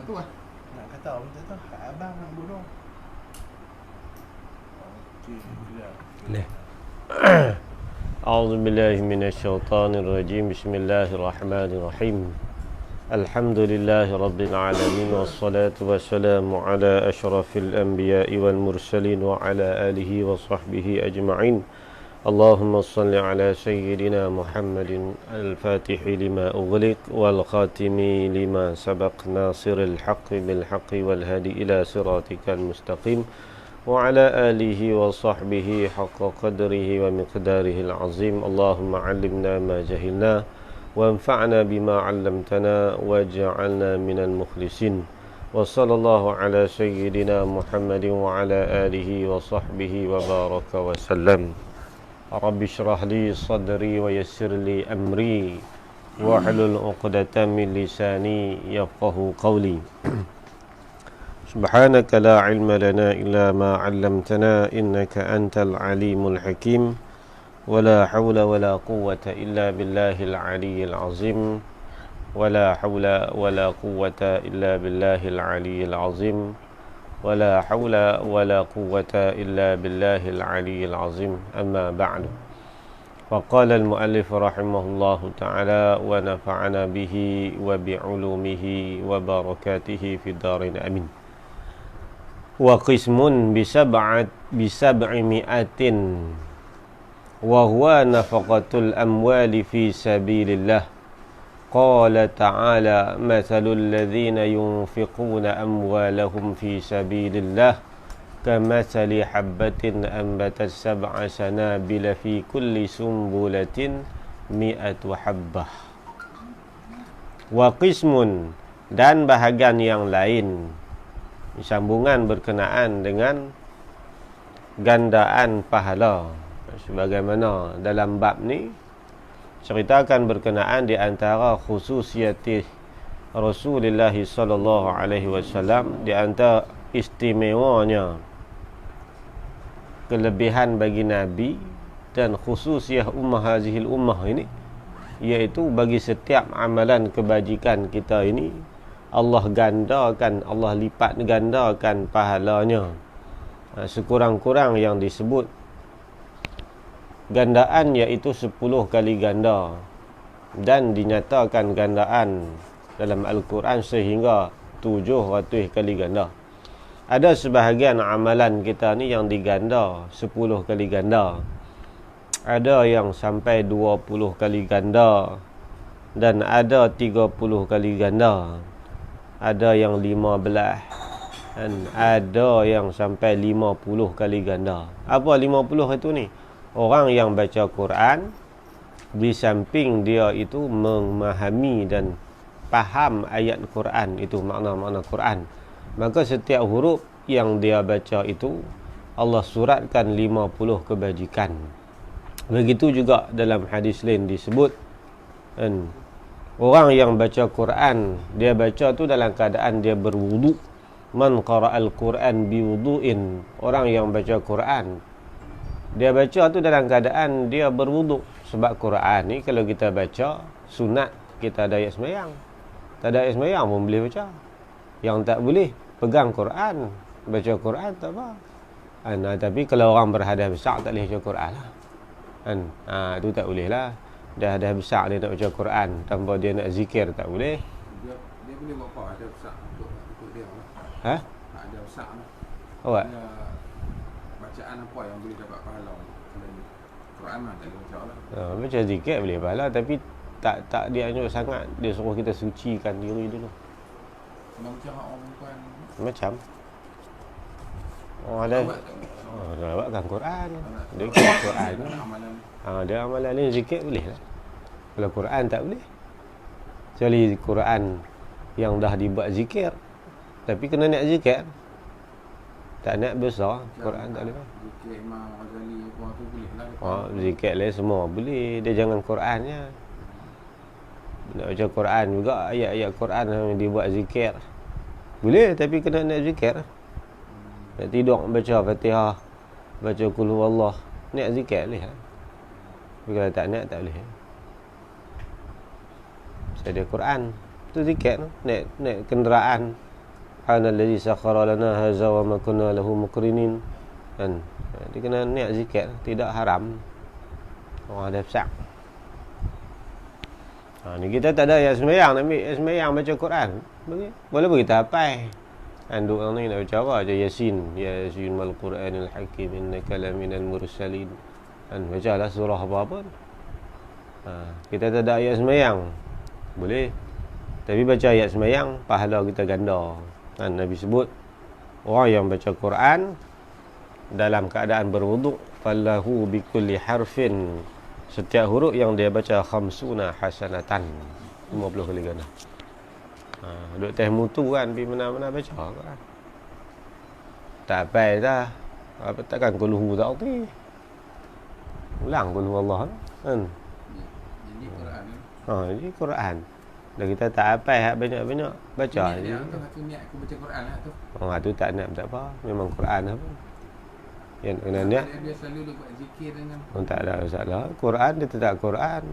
tu lah. Nak kata orang tu hak abang nak bodoh. Okey, dah. Boleh. أعوذ بالله من الشيطان الرجيم بسم الله الرحمن الرحيم الحمد لله رب العالمين والصلاة والسلام على أشرف الأنبياء والمرسلين وعلى آله وصحبه أجمعين اللهم صل على سيدنا محمد الفاتح لما أغلق والخاتم لما سبق ناصر الحق بالحق والهادي إلى صراطك المستقيم وعلى آله وصحبه حق قدره ومقداره العظيم اللهم علمنا ما جهلنا وانفعنا بما علمتنا واجعلنا من المخلصين وصلى الله على سيدنا محمد وعلى آله وصحبه وبارك وسلم رب اشرح لي صدري ويسر لي أمري واحلل عقدة من لساني يفقه قولي سبحانك لا علم لنا إلا ما علمتنا إنك أنت العليم الحكيم ولا حول ولا قوة إلا بالله العلي العظيم ولا حول ولا قوة إلا بالله العلي العظيم ولا حول ولا قوة إلا بالله العلي العظيم أما بعد وقال المؤلف رحمه الله تعالى ونفعنا به وبعلومه وبركاته في الدارين آمين وقسم بسبعمائة وهو نفقة الأموال في سبيل الله قال تعالى مثل الذين ينفقون أموالهم في سبيل الله كمثل حبة أنبتت 7 سنابل في كل سنبلة 100 حبة وقسم dan bahagian yang lain sambungan berkenaan dengan gandaan pahala sebagaimana dalam bab ni ceritakan berkenaan di antara khususiyati Rasulullah sallallahu alaihi wasallam, di antara istimewanya kelebihan bagi Nabi dan khususiyah ummah hazihil ummah ini, iaitu bagi setiap amalan kebajikan kita ini Allah gandakan, Allah lipat gandakan pahalanya sekurang-kurang yang disebut gandaan, iaitu 10 kali ganda, dan dinyatakan gandaan dalam Al-Quran sehingga 700 kali ganda. Ada sebahagian amalan kita ni yang diganda 10 kali ganda, ada yang sampai 20 kali ganda, dan ada 30 kali ganda, ada yang 15, dan ada yang sampai 50 kali ganda. Apa 50 itu ni? Orang yang baca Quran, di samping dia itu memahami dan faham ayat Quran, itu makna-makna Quran, maka setiap huruf yang dia baca itu Allah suratkan 50 kebajikan. Begitu juga dalam hadis lain disebut, dan orang yang baca Quran, dia baca tu dalam keadaan dia berwudu. Man qara'al Quran biwudu'in, orang yang baca Quran, dia baca tu dalam keadaan dia berwudu. Sebab Quran ni kalau kita baca sunat, kita ada ayat sembahyang, tak ada ayat sembahyang pun boleh baca. Yang tak boleh pegang Quran, baca Quran tak apa. Tapi kalau orang berhadas besar tak boleh baca Quran lah. Itu tak boleh lah. Dah besar dia nak baca Quran tanpa dia nak zikir tak boleh. Dia boleh buat apa? Ada besar untuk dia lah. Ha? Ada besar lah. Awak? Bacaan apa yang boleh dapat pahala? Quran mah tak boleh baca lah. Baca zikir boleh pahala, tapi tak dianjur sangat. Dia suruh kita sucikan diri dulu. Macam orang perempuan Macam ada nak Quran, dia Quran. Dia amalan ni zikir boleh lah. Kalau Quran tak boleh. Kecuali Quran yang dah dibuat zikir, tapi kena niat zikir. Tak niat besar, Quran tak boleh. Zikir Imam Ghazali apa tu boleh lah. Zikir lain semua boleh. Dia jangan Qurannya. Nak baca Quran juga, ayat-ayat Quran yang dibuat zikir boleh, tapi kena niat zikir. Nak tidur baca Fatihah, baca Qul Huwallah, niat zikir boleh. Tapi kalau tak niat tak boleh. Saya ada Quran tu zikir, naik kenderaan subhanallazi sakhkhara lana hadza wa ma kunna lahu muqrinin. Kan dia kena niat zikir, tidak haram. Orang ada besar. Ni kita tak ada ayat sembahyang, nak ambil ayat sembahyang baca Quran. Boleh pun kita hafal. Anduk orang ni nak baca apa? Baca Yasin. Yasin wal Quranil Hakim innaka laminal mursalin. Kan bacalah surah apa-apa. Kita tak ada ayat sembahyang. Boleh. Tapi baca ayat sembahyang, pahala kita ganda. Kan Nabi sebut orang yang baca Quran dalam keadaan berwuduk, falahu bikulli harfin, setiap huruf yang dia baca khamsuna hasanatan, 50 kali ganda. Duk teh mutu kan pergi mana-mana baca kan. Tak pai dah. Apa takkan kulhu tak reti. Ulang kulhu Allah kan. Jadi Quran ni. Jadi Quran. Dah kita tak hafal hak banyak-banyak baca Niat je. dia tu aku niat aku baca Quran lah tu. Tu tak niat tak apa. Memang Quran apa. Yang kena niat. Dia selalu dia buat zikir dengan Tak ada masalah. Quran dia tetap Quran.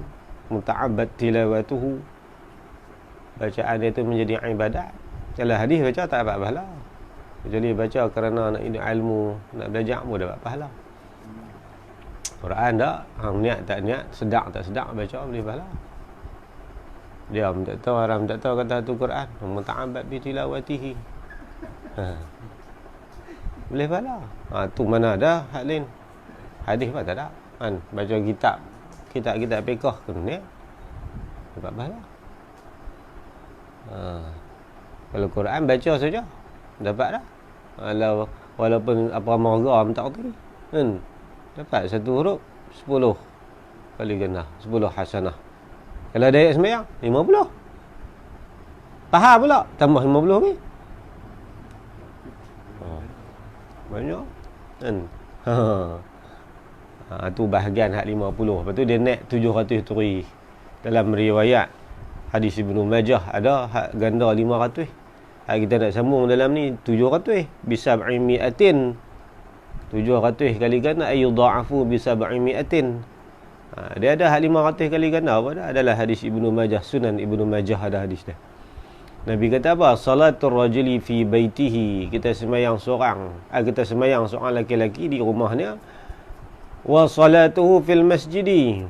Muta'abbad tilawatuhu. Bacaan dia tu menjadi ibadat. Kalau hadis baca tak dapat pahala. Kecuali baca kerana nak ilmu, nak belajar pun dapat pahala. Quran tak, niat tak niat, sedap tak sedap baca boleh pahala. Dia tak tahu, haram tak tahu kata tu Quran. Muta'abbad bi tilawatihi. Boleh pahala. Tu mana ada hak lain. Hadis pun tak ada. Kan baca kitab fiqh kena niat. Dapat pahala. Kalau Quran baca saja dapat dah. Walaupun apa marah tak reti kan, dapat satu huruf 10 kali ganda, 10 hasanah. Kalau ada ayat sembahyang 50. Faham pula tambah 50 lagi. Banyak kan. Tu bahagian hak 50. Lepas tu dia naik 700 turi. Dalam riwayat hadis Ibnu Majah ada hak ganda 500. Hak kita nak sambung dalam ni 700 bisab'i mi'atin. 700 kali ganda ay yudha'afu bisab'i mi'atin. Dia ada hak 500 kali ganda apa dah? Adalah hadis Ibnu Majah, Sunan Ibnu Majah ada hadis dia. Nabi kata apa? Salatul rajuli fi baitihi. Kita sembahyang seorang lelaki di rumahnya. Wa salatuhu fil masjidi.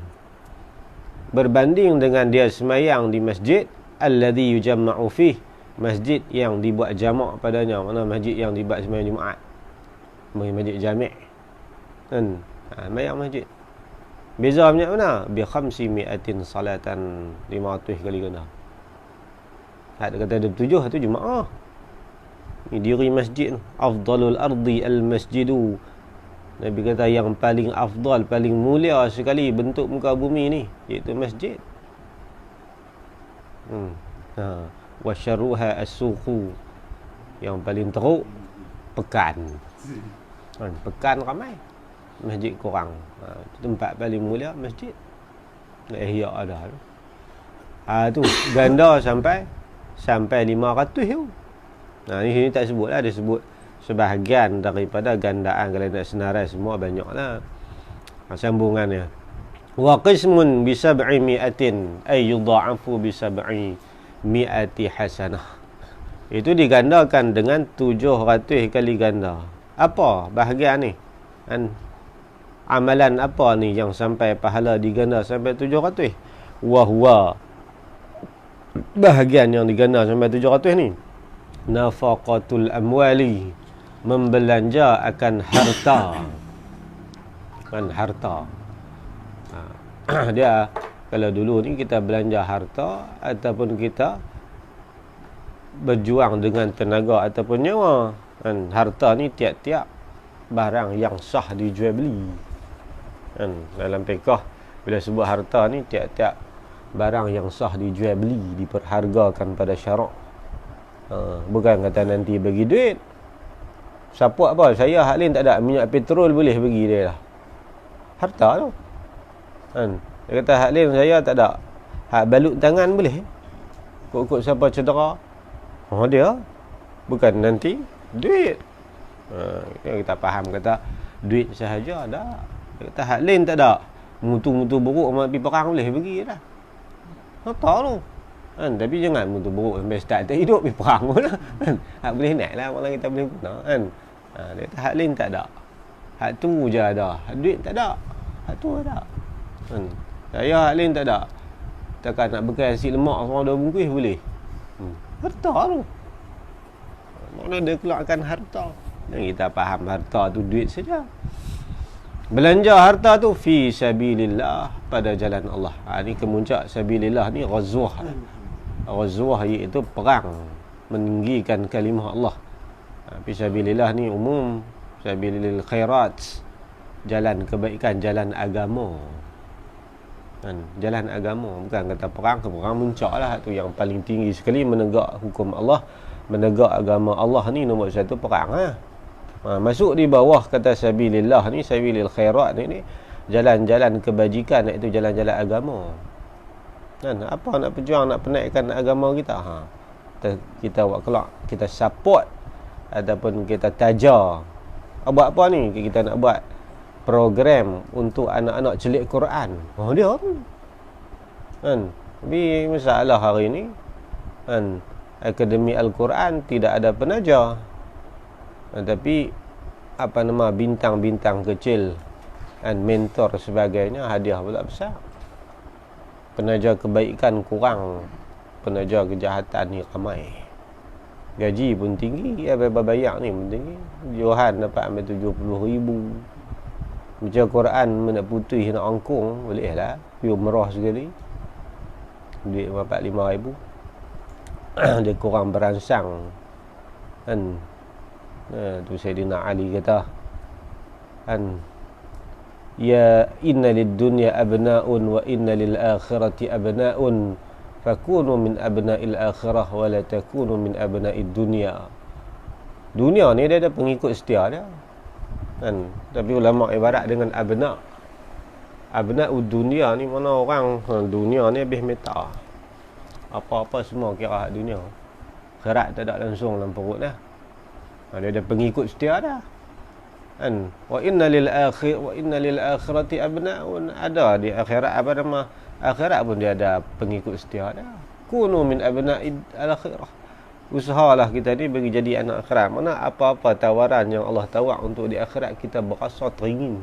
Berbanding dengan dia sembahyang di masjid alladhi yujamma'u fih, masjid yang dibuat jamak padanya. Mana masjid yang dibuat sembahyang Jumaat, masjid jami' kan. Sembahyang masjid. Beza banyak mana? Bi 500 salatan, 500 kali ganda. Hak dia kata ada 7 tu Jumaat. Ni diri masjid, afdalul ardi al masjidu. Nabi kata yang paling afdal, paling mulia sekali bentuk muka bumi ni iaitu masjid. Wa syarruha as-suqu. Yang paling teruk pekan. Pekan ramai, masjid kurang. Tempat paling mulia masjid. Ihya ada tu. Tu ganda sampai 500 tu. Ni sini tak sebut lah, dia sebut sebahagian daripada gandaan. Kalau nak senarai semua banyaklah sambungannya. Wa qismun bi 700 ay yudha'afu bi 700 hasanah. Itu digandakan dengan 700 kali ganda. Apa bahagian ni? Amalan apa ni yang sampai pahala diganda sampai 700? Wa huwa, bahagian yang diganda sampai 700 ni, nafaqatul amwali, membelanja akan harta. Kan harta. Dia kalau dulu ni kita belanja harta ataupun kita berjuang dengan tenaga ataupun nyawa. Kan harta ni tiap-tiap barang yang sah dijual beli. Kan dalam fiqh bila sebut harta ni tiap-tiap barang yang sah dijual beli, diperhargakan pada syarak. Bukan kata nanti bagi duit. Siapa apa? Saya hak lain tak ada, minyak petrol boleh bagi dia lah. Harta tu. Kan? Dia kata hak lain saya tak ada. Hak balut tangan boleh. Kok siapa cedera? Dia. Bukan nanti duit. Kita faham kata duit sahaja ada. Dia kata hak lain tak ada. Mutu-mutu buruk mak pergi perang boleh bagi dah. Harta tu. kan. Tapi jangan mutu buruk sampai start tak hidup pergi perang pun lah kan. Hak boleh naik lah malah kita boleh guna kan. Dia kata hak lain tak ada, hak tu je ada, hak duit tak ada, hak tu ada kan. Saya hak lain tak ada, takkan nak bekal nasi lemak seorang 2 bungkus boleh. Harta tu mana dia keluarkan harta. Dan kita faham harta tu duit saja. Belanja harta tu fi sabilillah, pada jalan Allah. Ni kemuncak sabilillah ni ghazwah. Ghazwah iaitu perang meninggikan kalimah Allah. Fi sabilillah ni umum, sabilil khairat, jalan kebaikan, jalan agama kan. Jalan agama, bukan kata perang. Perang muncak lah tu yang paling tinggi sekali, menegak hukum Allah, menegak agama Allah ni nombor 1 perang lah. Masuk di bawah kata sabilillah ni, sabilil khairat ni jalan-jalan kebajikan, iaitu jalan-jalan agama kan. Apa nak berjuang, nak penaikkan agama kita, kita buat kelak, kita support ataupun kita tajar. Buat apa ni? Kita nak buat program untuk anak-anak celik Quran. Dia kan. Tapi masalah hari ni kan, Akademi Al-Quran tidak ada penajar. Tapi apa nama, bintang-bintang kecil dan mentor sebagainya, hadiah pula besar. Penajar kebaikan kurang, penajar kejahatan ni ramai. Gaji pun tinggi, berapa banyak ni pun tinggi. Johan dapat ambil 70,000. Baca Quran nak putih nak angkung boleh lah, pergi umrah sekali duit 45,000. Dia kurang beransang kan. Tu Sayyidina Ali kata kan, ya inna lid dunya abna'un wa inna lil akhirati abna'un fakunu min abna'il akhirah wa la takunu min abna'id dunya. Dunia ni dia ada pengikut setia dia kan. Tapi ulama ibarat dengan abna'ud dunia ni, mana orang dunia ni habis meta, apa-apa semua kira hak dunia, akhirat tak ada langsung dalam perut dah. Dia ada pengikut setia dah kan. Wa inna lil akhirati abna'un, ada di akhirat apa nama, akhirat pun dia ada pengikut setia dah. Kunu min abna'id al-akhirah, usahalah kita ni bagi jadi anak akhirat. Mana apa-apa tawaran yang Allah tawar untuk di akhirat, kita berasa teringin.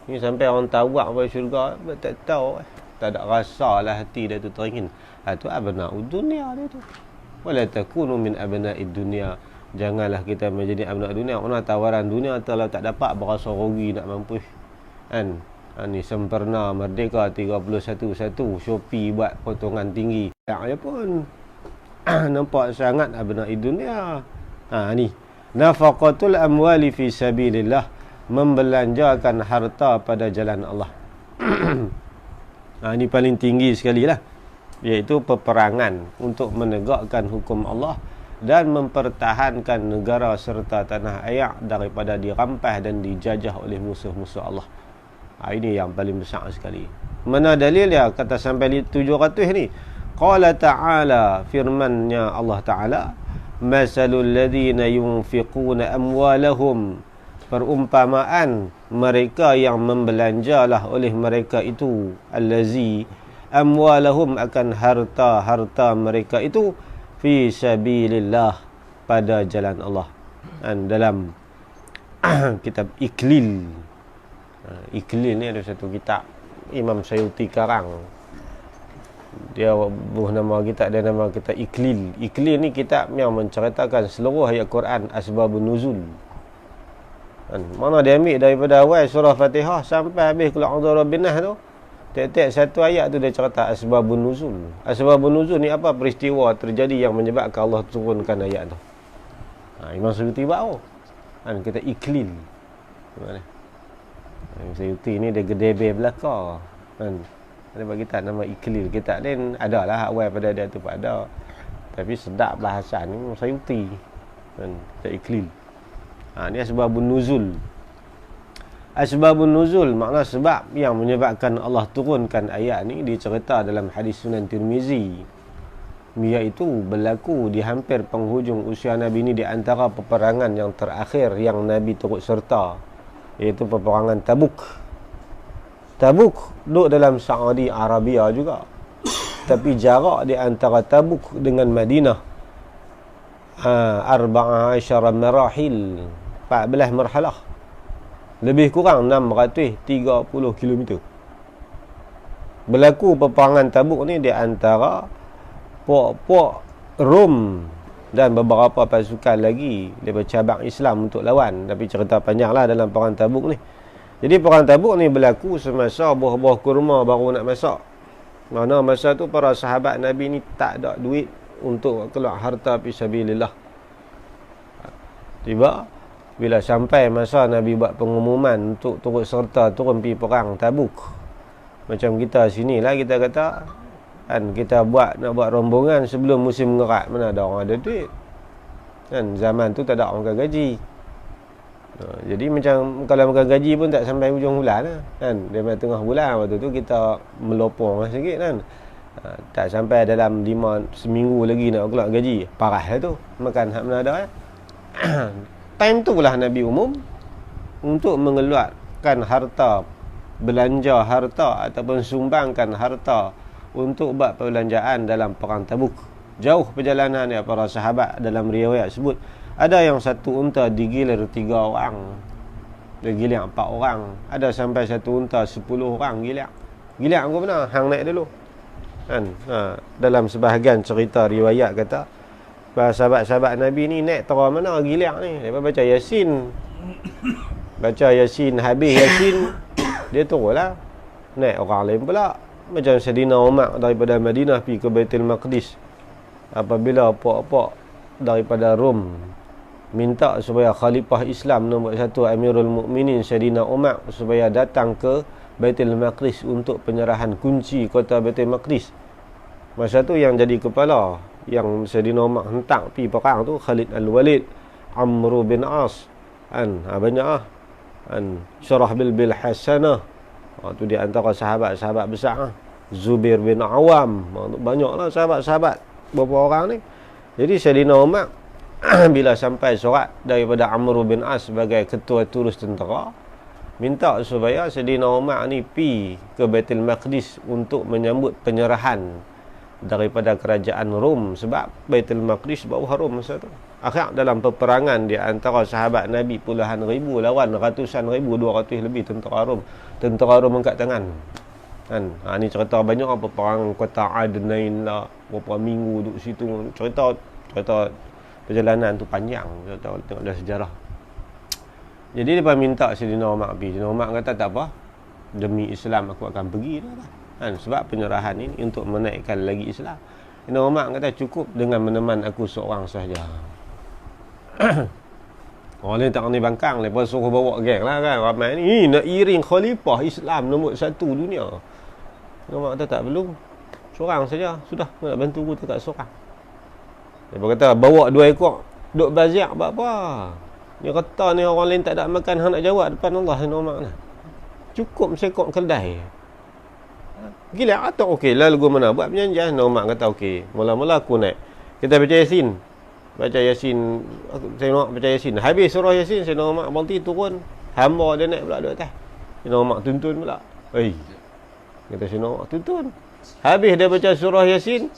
Ni sampai orang tawar pada syurga tak tahu, tak ada rasa lah hati dia tu teringin. Tu abna'ud dunia dia tu. Wala takunu min abna'id dunia, janganlah kita menjadi abna' dunia. Mana tawaran dunia kalau tak dapat, berasa rugi nak mampus kan. Ni sempurna merdeka 31/1, Shopee buat potongan tinggi. Dia pun nampak sangat abna'id dunia. Ni nafaqatul amwali fi sabilillah, membelanjakan harta pada jalan Allah. Ini paling tinggi sekali lah, iaitu peperangan untuk menegakkan hukum Allah dan mempertahankan negara serta tanah air daripada dirampas dan dijajah oleh musuh-musuh Allah. Ini yang paling besar sekali. Mana dalil dia? Kata sampai 700 ni. Qala ta'ala, firmannya Allah Ta'ala, masalul ladhina yunfiquna amwalahum, perumpamaan mereka yang membelanjalah oleh mereka itu, allazi amwalahum, akan harta-harta mereka itu, fi sabilillah, pada jalan Allah. Dan dalam kitab Iklil, Iklil ni ada satu kitab Imam Sayuti karang. Dia buah nama kitab, dia nama kitab Iklil. Iklil ni kitab yang menceritakan seluruh ayat Quran, asbabun nuzul. Mana dia ambil daripada awal surah Fatihah sampai habis Qul a'udzu birabbin nas tu. Tiap-tiap satu ayat tu dia cerita asbabun nuzul. Asbabun nuzul ni apa? Peristiwa terjadi yang menyebabkan Allah turunkan ayat tu. Imam Suyuti bawa kita Iklil. Imam Suyuti ni dia gedebe belaka kan. Dia bagi kita nama Iklil. Kitab ni adalah awal pada dia tu ada. Tapi sedap bahasa ni Imam Suyuti kan, kita Iklil. Ni asbabun nuzul. Asbabun nuzul makna sebab yang menyebabkan Allah turunkan ayat ni dicerita dalam hadis Sunan Tirmizi, iaitu berlaku di hampir penghujung usia Nabi ni, di antara peperangan yang terakhir yang Nabi turut serta, iaitu peperangan Tabuk. Tabuk duduk dalam Saudi Arabia juga. tapi jarak di antara Tabuk dengan Madinah 14 marahil, 14 marhalah, lebih kurang 630 km. Berlaku peperangan Tabuk ni di antara puak-puak Rom dan beberapa pasukan lagi daripada cabang Islam untuk lawan. Tapi cerita panjanglah dalam perang Tabuk ni. Jadi perang Tabuk ni berlaku semasa buah-buah kurma baru nak masak. Mana masa tu para sahabat Nabi ni tak ada duit untuk keluar harta fisabilillah. Tiba bila sampai masa Nabi buat pengumuman untuk turut serta turun pergi perang Tabuk. Macam kita sinilah kita kata kan, kita nak buat rombongan sebelum musim mengerat, mana ada orang ada duit. Kan zaman tu tak ada orang gaji. Jadi macam kalau makan gaji pun tak sampai hujung bulan lah, kan. Dari tengah bulan waktu tu kita melopong sikit kan. Tak sampai dalam seminggu lagi nak keluar gaji. Parah lah tu. Makan hak mana ada. Time tu lah Nabi umum untuk mengeluarkan harta, belanja harta ataupun sumbangkan harta untuk buat perbelanjaan dalam perang Tabuk. Jauh perjalanan ya para sahabat. Dalam riwayat sebut ada yang satu unta digilir 3 orang, digilir 4 orang, ada sampai satu unta 10 orang gilir. Gilir aku benar, hang naik dulu kan. Dalam sebahagian cerita riwayat kata sahabat-sahabat Nabi ni naik terah mana gilir ni, lepas baca Yasin, habis Yasin dia turunlah naik orang lain pula. Macam Sayyidina Umar daripada Madinah pergi ke Baitul Maqdis, apabila puak-puak daripada Rom minta supaya Khalifah Islam nombor 1 Amirul Mukminin Sayyidina Umar supaya datang ke Baitul Maqdis untuk penyerahan kunci kota Baitul Maqdis. Masa tu yang jadi kepala, yang Sayyidina Umar hentak pergi perang tu, Khalid Al-Walid, Amr bin As, banyak Syurahbil bin Hasanah, tu di antara sahabat-sahabat besar. Zubair bin Awam, banyaklah sahabat-sahabat beberapa orang ni. Jadi Sayyidina Umar bila sampai surat daripada Amr bin As sebagai ketua turus tentera, minta supaya Sayyidina Umar ni pergi ke Baitul Maqdis untuk menyambut penyerahan daripada kerajaan Rom, sebab Baitul Maqdis bawah Rom masa tu. Akhir dalam peperangan di antara sahabat Nabi puluhan ribu lawan ratusan ribu, 200 lebih tentera Rom. Tentera Rom angkat tangan. Kan? Ni cerita banyak peperangan kota Adnain lah, beberapa minggu duduk situ. Cerita perjalanan tu panjang, kita tengok dalam sejarah. Jadi dia minta Sayyidina Umar pergi. Sayyidina Umar kata tak apa, demi Islam aku akan pergi dah. Kan? Sebab penyerahan ini untuk menaikkan lagi Islam. Sayyidina Umar kata cukup dengan meneman aku seorang sahaja. Orang lain tak ni bangkang, lepas suruh bawa geng lah kan, ramai ni nak iring Khalifah Islam nombor 1 dunia. Umar kata tak perlu, seorang saja sudah, nak bantu aku tak seorang. Dia kata bawa 2 ekor, duk baziak buat apa? Dia kata ni orang lain tak ada makan, hang nak jawab depan Allah ni Umar ni. Cukup sekok keldai. Gila atau okey, lalu mana buat perjanjian. Umar kata okey, mula-mula aku naik. Kita baca Yasin. Saya nak baca Yasin. Habis surah Yasin, saya nak berhenti turun. Hamba dia naik pula duduk atas. Saya nak tuntun pula. Kata saya nak tuntun. Habis dia baca surah Yasin,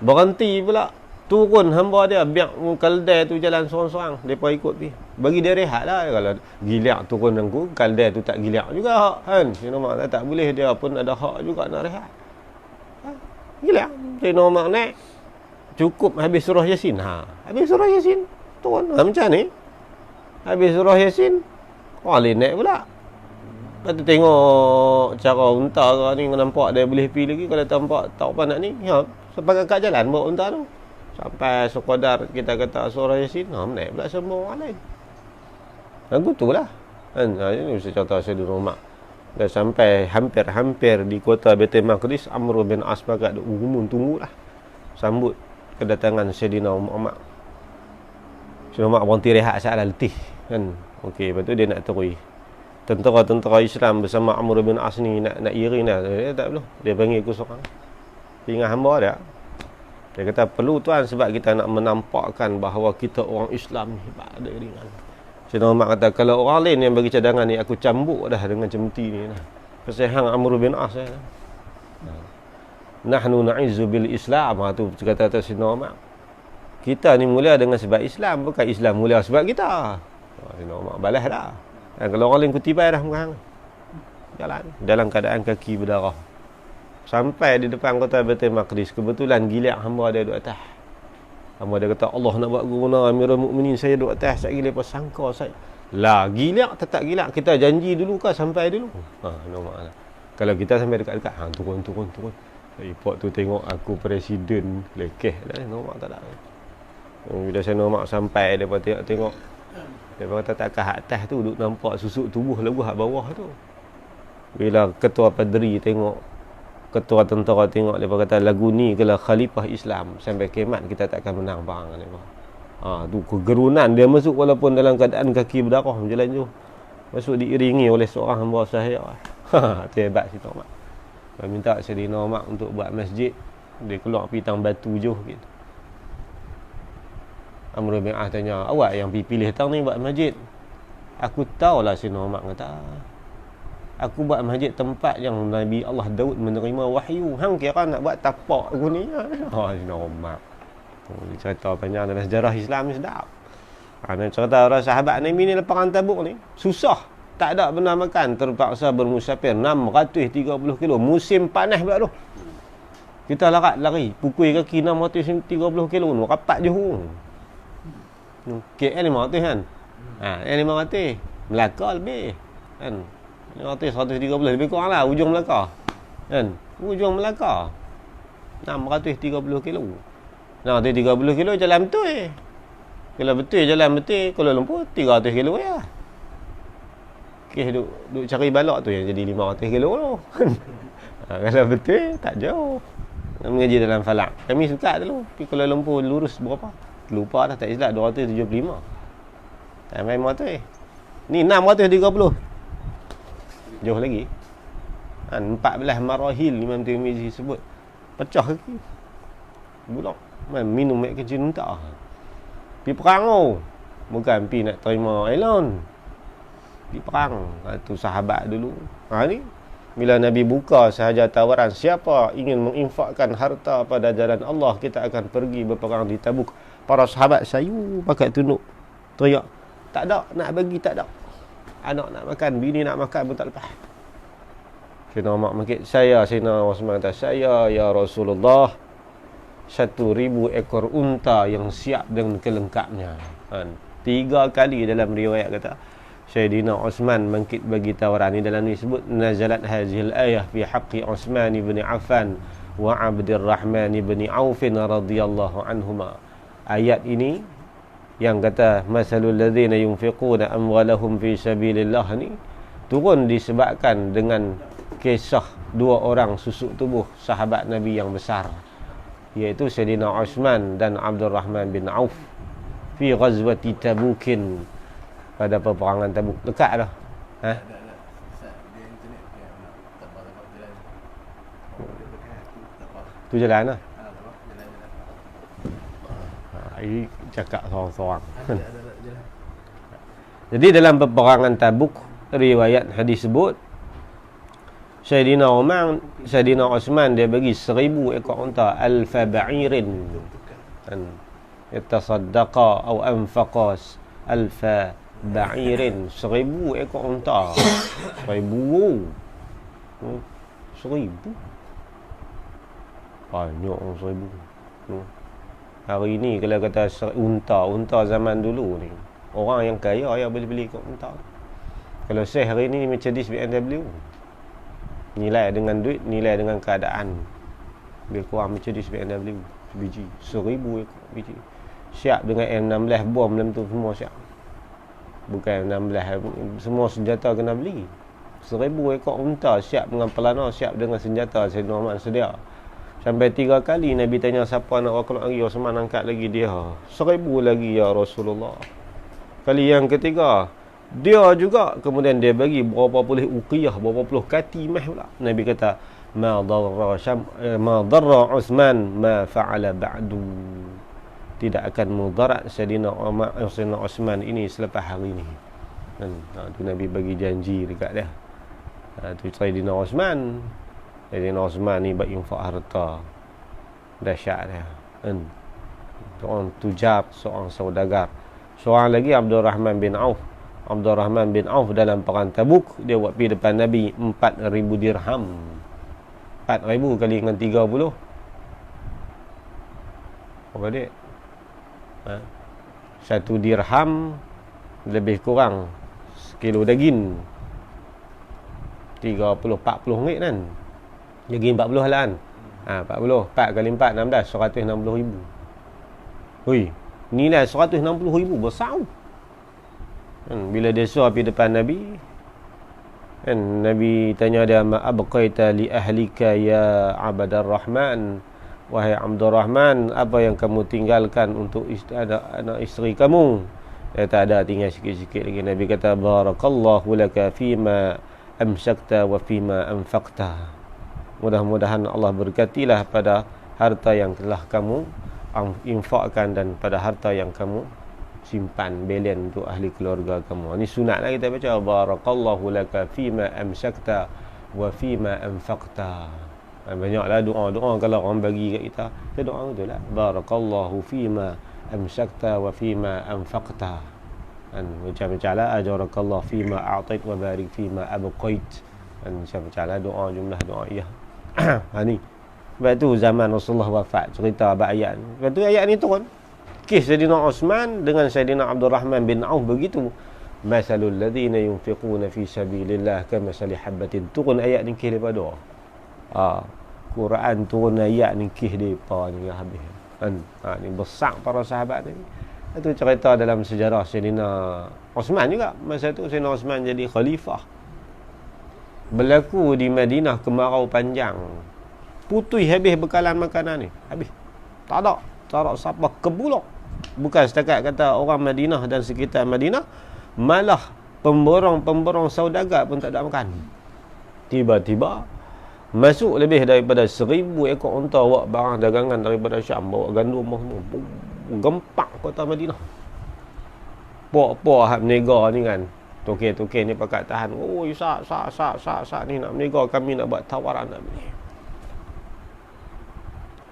berhenti pula. Turun hamba dia, biar kaldai tu jalan sorang-sorang. Mereka ikut pergi. Bagi dia rehat lah. Kalau giliak turun aku, kaldai tu tak giliak juga kan. Saya nak tak boleh, dia pun ada hak juga nak rehat. Giliak. Saya nak naik. Cukup habis surah Yasin. Habis surah Yasin, turun. Macam ni. Habis surah Yasin, orang lain naik pula. Lepas tu tengok cara unta ni, nampak dia boleh pergi lagi. Kalau tampak tak apa nak ni, sampai kat jalan bawa unta tu. Sampai sekadar kita kata surah Yasin, naik pula semua orang lain. Lagu tu lah. Ini bisa contoh Sayyidina Umar. Dah sampai hampir di kota Baitul Maqdis, Amr bin As pakat umum tunggulah sambut kedatangan Sayyidina Umar. Sayyidina Umar berhenti rehat saat letih kan. Okey, lepas tu dia nak terus tentera-tentera Islam bersama Amr bin As ni nak iring dah. Dia tak perlu. Dia panggil aku seorang. Ingat hamba dia. Dia kata perlu tuan sebab kita nak menampakkan bahawa kita orang Islam ni hebat ada iringan. Sayyidina Umar kata kalau orang lain yang bagi cadangan ni aku cambuk dah dengan cemeti ni dah. Pasal hang Amr bin As nahnu na'izzu bil Islam. Tu kata Sayyidina Umar. Kita ni mulia dengan sebab Islam, bukan Islam mulia sebab kita. Sayyidina Umar balas dah. Kalau orang lain kutipai dah bukan. Jalan dalam keadaan kaki berdarah. Sampai di depan kota Baitul Maqdis, kebetulan gilik hamba ada duduk atas. Hamba dia kata, Allah nak buat guna Amirul Mukminin, saya duduk atas. Sekali lepas sangka saya. Lah, gilik tetap gilik. Kita janji dulu ke sampai dulu? Normal lah. Kalau kita sampai dekat-dekat, turun. Report tu tengok aku presiden lekeh dah. Normal tak ada. Bila saya normal sampai, lepas tengok. Lepas kata tak ke atas tu, duduk nampak susuk tubuh lebuh kat bawah tu. Bila ketua padri tengok, ketua tentera tengok, lepas kata lagu ni kalau khalifah Islam sampai kiamat kita takkan menang bang. Tu kegerunan dia masuk walaupun dalam keadaan kaki berdarah berjalan jauh. Masuk diiringi oleh seorang hamba sahaya. Tu hebat si Tok Mak. Dia minta Sayyidina Umar untuk buat masjid. Dia keluar pitang batu jauh gitu. Amr bin As tanya, awak yang pilih tang ni buat masjid? Aku tahulah Sayyidina Umar kata. Aku buat masjid tempat yang Nabi Allah Daud menerima wahyu. Hang kira nak buat tapak aku ni. Sayyidina Umar. Cerita panjang dalam sejarah Islam ni sedap. Dan cerita orang sahabat Nabi ni lepas Tabuk ni susah. Tak ada benda makan, terpaksa bermusafir 630 kilo. Musim panas pula tu. Kita lari, pukul kaki 630 kilo tu, rapat Johor. KL 500 kan. L500 Melaka lebih kan. 130 lebih kurang lah ujung Melaka. Kan? Ujung Melaka 630 kilo. Nah, 30 kilo jalan betul. Kalau betul jalan betul Kuala Lumpur 300 kilo ya. Okey, duk cari balak tu yang jadi 500 kilo tu. Kalau betul tak jauh. Mengaji dalam falak. Kami suka dulu pergi Kuala Lumpur lurus berapa? Lupa dah tak silap 275. Tak main motor ni 630. Jauh lagi. 14 marahil Imam Tirmizi sebut. Pecah kaki. Bulak. Minum air kecil muntah. Pergi perang tu. Bukan pergi nak terima elon. Pergi perang. Tu sahabat dulu. Ni bila Nabi buka sahaja tawaran, siapa ingin menginfakkan harta pada jalan Allah, kita akan pergi berperang di Tabuk. Para sahabat sayu pakai tunduk. Teriak. Tak ada nak bagi, tak ada. Anak nak makan, bini nak makan pun tak lepas. Sayyidina Umar makin Sayyidina Osman kata, saya ya Rasulullah 1,000 ekor unta yang siap dengan kelengkapnya. 3 kali dalam riwayat kata Sayyidina Osman bangkit bagi tawaran ni. Dalam ni sebut nazalat hazil ayah fi haqqi Osman ibn Affan wa Abdurrahman ibn Auf radhiyallahu anhuma. Ayat ini yang kata masalul ladzina yunfiquna amwalahum fi sabilillah ni turun disebabkan dengan kisah 2 orang susuk tubuh sahabat Nabi yang besar, iaitu Sayyidina Osman dan Abdurrahman bin Auf fi ghazwati Tabukin, pada peperangan Tabuk. Dekat dah. Tu jalan lah. Ini cakap seorang-seorang. Jadi dalam peperangan Tabuk, riwayat hadis sebut Sayyidina Osman dia bagi 1,000 ekor unta, alfa ba'irin, yatasaddaqa atau anfaqa alfa ba'irin, 1,000 ekor unta. 1,000. 1,000. Banyak 1,000. Hari ni kalau kata unta zaman dulu ni, orang yang kaya yang boleh beli ikut unta. Kalau saya hari ni Mercedes BMW, nilai dengan duit, nilai dengan keadaan, lebih kurang Mercedes BMW biji 1,000 ekor biji. Siap dengan M16 bom dalam tu semua siap. Bukan M16, semua senjata kena beli. 1,000 ekor unta siap dengan pelana, siap dengan senjata. Sayyidina Umar sedia. Sampai 3 kali Nabi tanya siapa nak wakil lagi. Osman angkat lagi dia. 1,000 lagi ya Rasulullah. Kali yang ketiga dia juga. Kemudian dia bagi berapa puluh uqiyah, berapa puluh katimah pula. Nabi kata ma darra Uthman ma fa'ala ba'du. Tidak akan mudarat Sayyidina Osman ini selepas hari ini. Tu Nabi bagi janji dekat dia. Tu Sayyidina Osman Sayyidina Osman ni berinfak harta. Dahsyat dia. Seorang tujar, seorang saudagar. Seorang lagi Abdul Rahman bin Auf. Abdul Rahman bin Auf dalam perang Tabuk, dia buat pergi depan Nabi 4,000 dirham. 4,000 kali dengan 30. Apa dia? Satu dirham lebih kurang sekilo daging 30-40 ringgit kan. Daging 40 lah kan. 40 4 kali 4 16 160,000. Hui, nilai 160,000 besar. Bila dia suruh pergi depan Nabi, Nabi tanya dia, ma abqaita li ahlika ya Abdul Rahman, wahai Abdul Rahman, apa yang kamu tinggalkan untuk anak isteri kamu? Dia tak ada, tinggal sikit-sikit lagi. Nabi kata, barakallahu laka fima amsakta wa fima anfaqta. Mudah-mudahan Allah berkatilah pada harta yang telah kamu infakkan dan pada harta yang kamu simpan belen untuk ahli keluarga kamu. Ini sunatlah kita baca, barakallahu laka fima amsakta wa fima anfaqta. Banyaklah doa-doa kalau orang bagi kat kita. Kita doa betul lah. Barakallahu fima amsakta wa fima anfaqta. Macam-macam lah. Ajarakallahu fima a'tait wa barik fima abqait. Macam-macam lah doa, jumlah doa ya. Ni. Sebab tu zaman Rasulullah wafat, cerita abad ayat. Lepas tu ayat ni turun. Kes Sayyidina Osman dengan Sayyidina Abdul Rahman bin Auf begitu. Masalul ladzina yunfiquna fi sabilillah kamasali habatin. Turun ayat ni kes daripada. Quran turun ayat ni kes depa ni habis. Ni besar para sahabat ni. Itu cerita dalam sejarah Sayyidina Osman juga. Masa tu Sayyidina Osman jadi khalifah. Berlaku di Madinah kemarau panjang. Putui habis bekalan makanan ni. Habis. Tak ada siapa kebulok. Bukan setakat kata orang Madinah dan sekitar Madinah, malah pemborong-pemborong saudagar pun tak ada makan. Tiba-tiba masuk lebih daripada 1,000 ekor unta bawa barang dagangan daripada Syam, bawa gandum semua. Gempak kota Madinah. Puak-puak hak menega ni kan. Tokek-tokek ni pakat tahan. Oh, sak ni nak menega, kami nak buat tawaran nak beli.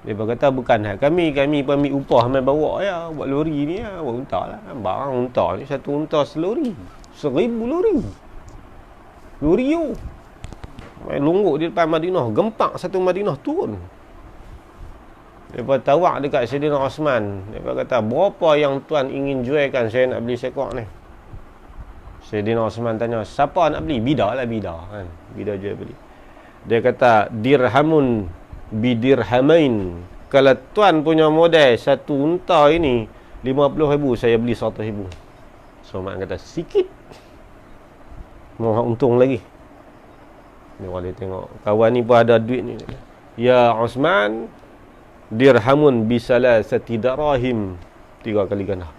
Dia berkata bukan hak kami ambil upah main bawa ya, buat lori ni ya, buat unta lah. Barang unta ni satu unta selori. 1,000 lori. Lori you. Main lungguk di depan Madinah, gempak satu Madinah turun. Dia tawak dekat Sayyidina Osman. Dia kata, berapa yang tuan ingin jualkan saya nak beli sekok ni? Sayyidina Osman tanya, siapa nak beli? Bida kan. Bida jual beli. Dia kata, dirhamun bidirhamain. Kalau tuan punya modal satu unta ini 50,000, saya beli 100,000. So mak kata sikit. Mau untung lagi. Dia boleh tengok kawan ni pun ada duit ni. Ya Osman, dirhamun bisalasati darahim. 3 kali ganda.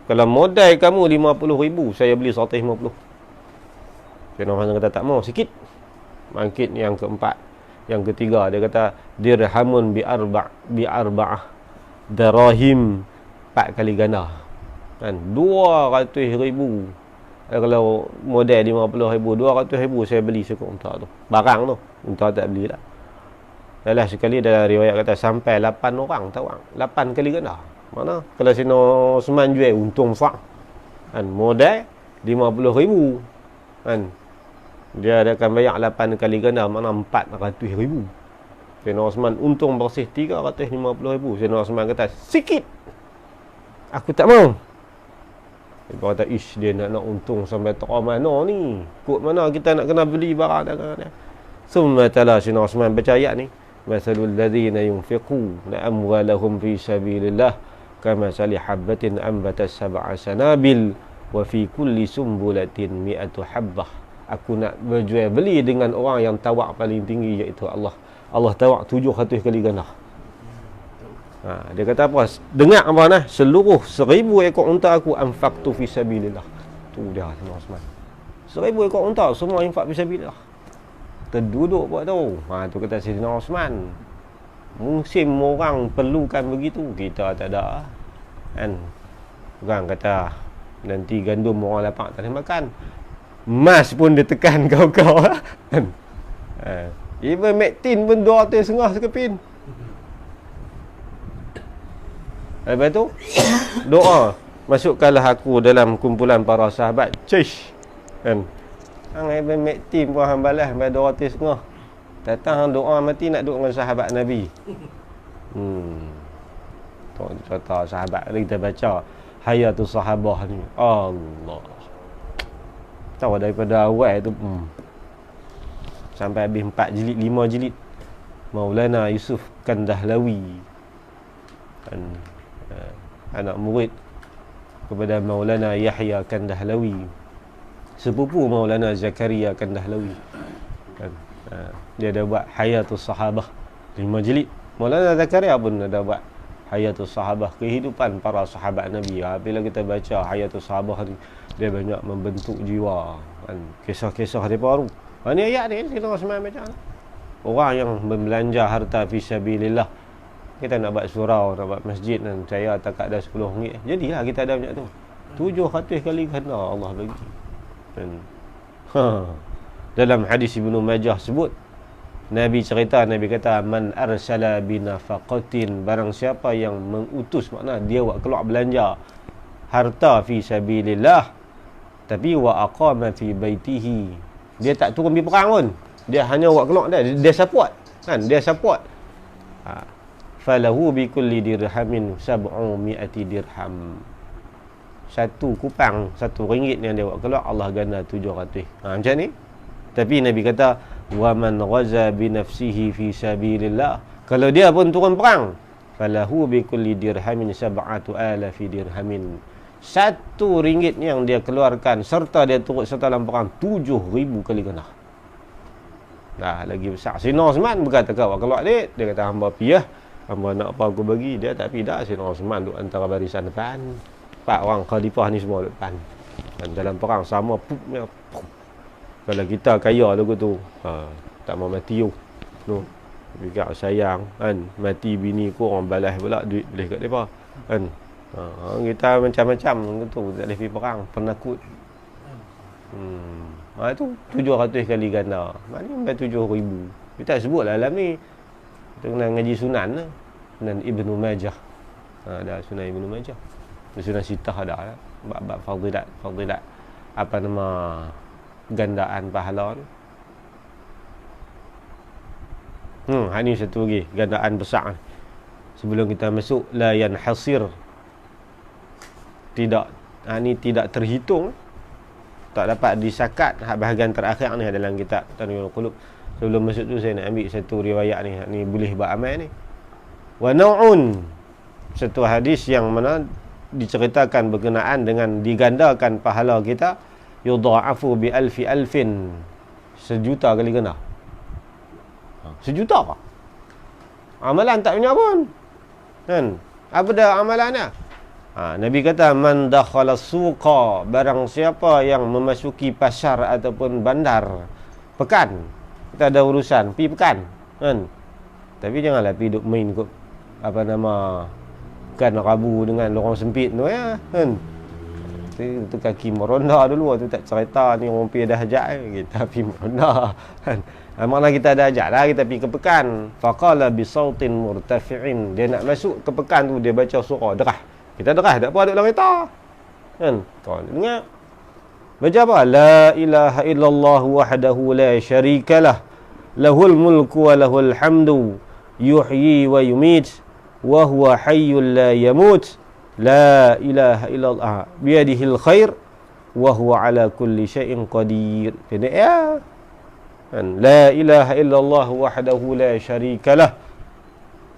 Kalau modal kamu 50,000, saya beli 150. Sayyidina Osman kata tak mau, sikit. Bangkit yang keempat. Yang ketiga dia kata dirhamun bi arba'ah darahim, 4 kali ganda. Kan 200,000. Kalau modal 50,000, 200,000 saya beli sekok unta tu. Barang tu, unta tak beli lah. Dalam sekali dalam riwayat kata sampai 8 orang tawang. 8 kali ganda. Mana kalau Sayyidina Osman jual untung fak. Kan modal 50,000. Kan dia akan bayar 8 kali ganda, mana 400,000. Sayyidina Osman untung bersih 350,000. Sayyidina Osman kata, sikit. Aku tak mau. Dia kata, ish, dia nak untung sampai tak mana ni. Kod mana kita nak kena beli barang dagangan dia. Summa tala Sayyidina Osman baca ayat ni. Masalul ladzina yunfiquna amwalahum fi sabilillah kamasali habatin ambatas 7 sanabil wa fi kulli sumbulatin 100 habbah. Aku nak berjual beli dengan orang yang tawak paling tinggi, iaitu Allah. Allah tawak 700 kali ganda. Dia kata apa? Dengar apa nah? Seluruh 1,000 ekor unta aku anfaqtu fi sabilillah. Tu dia Sayyidina Osman. 1,000 ekor unta semua infak fi sabilillah. Terduduk buat tu. Tu kata Sayyidina Osman. Musim orang perlukan begitu, kita tak ada. Kan? Orang kata nanti gandum orang lapar tak boleh makan. Mas pun dia tekan kau-kau. Even Mactin pun 250 sekepin. Lepas tu doa, masukkanlah aku dalam kumpulan para sahabat. Cish. Kan? Hang Ibn Mactin pun hang balas sampai 250. Datang hang doa mati nak duduk dengan sahabat Nabi. Contoh sahabat kita baca Hayatus Sahabah ni. Allah. Tahu daripada awal tu sampai habis 4 jilid 5 jilid Maulana Yusuf Kandahlawi kan, anak murid kepada Maulana Yahya Kandahlawi, sepupu Maulana Zakaria Kandahlawi kan. Dia ada buat Hayatus Sahabah 5 jilid. Maulana Zakaria pun ada buat Hayatus Sahabah, kehidupan para sahabat Nabi. Bila kita baca Hayatus Sahabah ni, dia banyak membentuk jiwa kan, kisah-kisah dia baru. Ni ayat ni kita Osman baca. Orang yang membelanja harta fi sabilillah. Kita nak buat surau, nak buat masjid dan saya takat ada RM10. Jadilah kita ada banyak tu. 700 kali ganda Allah bagi. Dan dalam hadis Ibnu Majah sebut, Nabi cerita, Nabi kata, man arsala binafaqatin, barang siapa yang mengutus, makna dia buat keluar belanja harta fi sabilillah, tapi wa aqama fi baitihi, dia tak turun pergi perang pun, dia hanya buat keluar dia support kan, dia support. Falahu bi kulli dirhamin 700 dirham. Satu kupang, RM1 yang dia buat keluar, Allah ganda 700. Macam ni. Tapi Nabi kata, wa man ghaza bi nafsihi fi sabilillah, kalau dia pun turun perang, falahu bi kulli dirhamin 7,000 dirhamin. RM1 yang dia keluarkan serta dia turut serta dalam perang 7,000 kali ganda. Dah lagi besar. Sayyidina Osman berkata, kau keluar duit, dia kata hamba pi lah, hamba nak apa aku bagi. Dia tak pi dah. Sayyidina Osman duduk antara barisan depan. 4 orang khalifah ni semua depan. Dan dalam perang sama pupnya. Kalau kita kaya lagu tu, tak mau mati you. No. Juga sayang kan, mati bini ku orang balas pula duit boleh kat depa kan. Kita macam-macam tu, tak boleh pergi perang, penakut. Itu 700 kali ganda. Maknanya 7,000. Kita sebutlah dalam ni. Kita kena ngaji sunan lah. Sunan Ibnu Majah. Ada Sunan Ibnu Majah. Sunan Sitah ada lah. Bab fadilat. Apa nama gandaan pahala ni. Ini satu lagi gandaan besar. Sebelum kita masuk, la yanhasir, tidak, ini tidak terhitung, tak dapat disakat. Bahagian terakhir ni dalam kitab Tanwirul Qulub. Sebelum masuk tu saya nak ambil satu riwayat ni. Ni boleh buat amal ni. Wa nau'un, satu hadis yang mana diceritakan berkenaan dengan digandakan pahala kita, yudha'afu bi alfi alfin, 1,000,000 kali ganda. 1,000,000 apa? Amalan tak punya pun kan? Apa dah amalan dia? Nabi kata, man dakhala suqa, barang siapa yang memasuki pasar ataupun bandar, pekan, kita ada urusan pi pekan kan, tapi janganlah pi duk main kot apa nama kan Rabu dengan lorong sempit tu ya kan. Itu kaki meronda dulu tu, tak cerita ni orang pi dah hajat kita pi meronda kan. Maknanya kita dah ajak lah, kita pergi ke pekan. Faqala bisautin murtafi'in, dia nak masuk ke pekan tu, dia baca surah derah. Kita derah tak apa, duduk dalam kereta kan. Kau dengar baca apa? La ilaha illallah wahdahu la syarikalah, lahul mulku wa lahul hamdu, yuhyi wa yumit, wa huwa hayyul la yamut, la ilaha illallah biyadihil khair, wa huwa ala kulli syai'in qadir. Kena ya kan? La ilaha illallah wahdahu la syarikalah,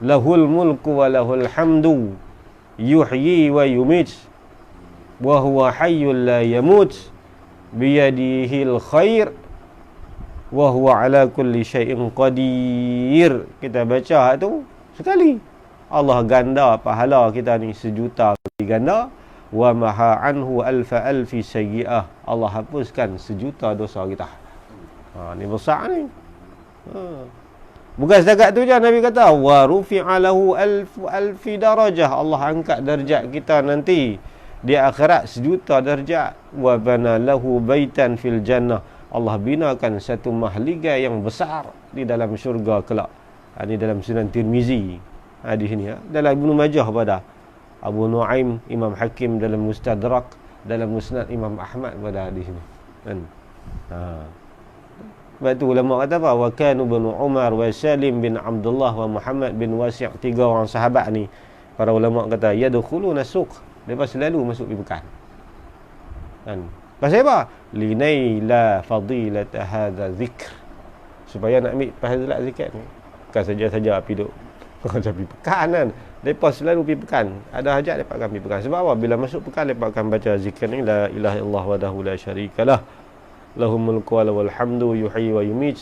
lahul mulku wa lahul hamdu, yuhyi wa yumit, wa huwa hayyul la yamut, biyadihil khair, wa huwa ala kulli syai'in qadir. Kita baca tu sekali, Allah ganda pahala kita ni 1,000,000 kali ganda. Wa maha anhu alfa alfi sayyi'ah, Allah hapuskan 1,000,000 dosa kita. Ni besar ni. Bukan setakat tu je, Nabi kata wa rufi'a lahu alfi darajah, Allah angkat darjat kita nanti di akhirat 1,000,000 darjat. Wa bana lahu baitan fil jannah, Allah binakan satu mahligai yang besar di dalam syurga kelak. Ini dalam Sunan Tirmizi. Di sini dalam Ibnu Majah pada Abu Nuaim, Imam Hakim dalam Mustadrak, dalam Musnad Imam Ahmad pada di sini. Kan? Sebab tu ulama kata apa? Wa kanu bin Umar wa Salim bin Abdullah wa Muhammad bin Wasi', 3 orang sahabat ni. Para ulama kata yadkhuluna suq, mereka selalu masuk pergi pekan. Kan? Pasal apa? Linaila fadilata hadza zikr. Supaya nak ambil pahala zikir ni. Bukan saja-saja pergi duk macam pergi pekan kan. Mereka selalu pergi pekan. Ada hajat mereka akan pergi pekan. Sebab apa? Bila masuk pekan mereka akan baca zikir ni, la ilaha illallah wahdahu la syarikalah, lahul mulku wa lahul hamdu yuhyi wa yumiit.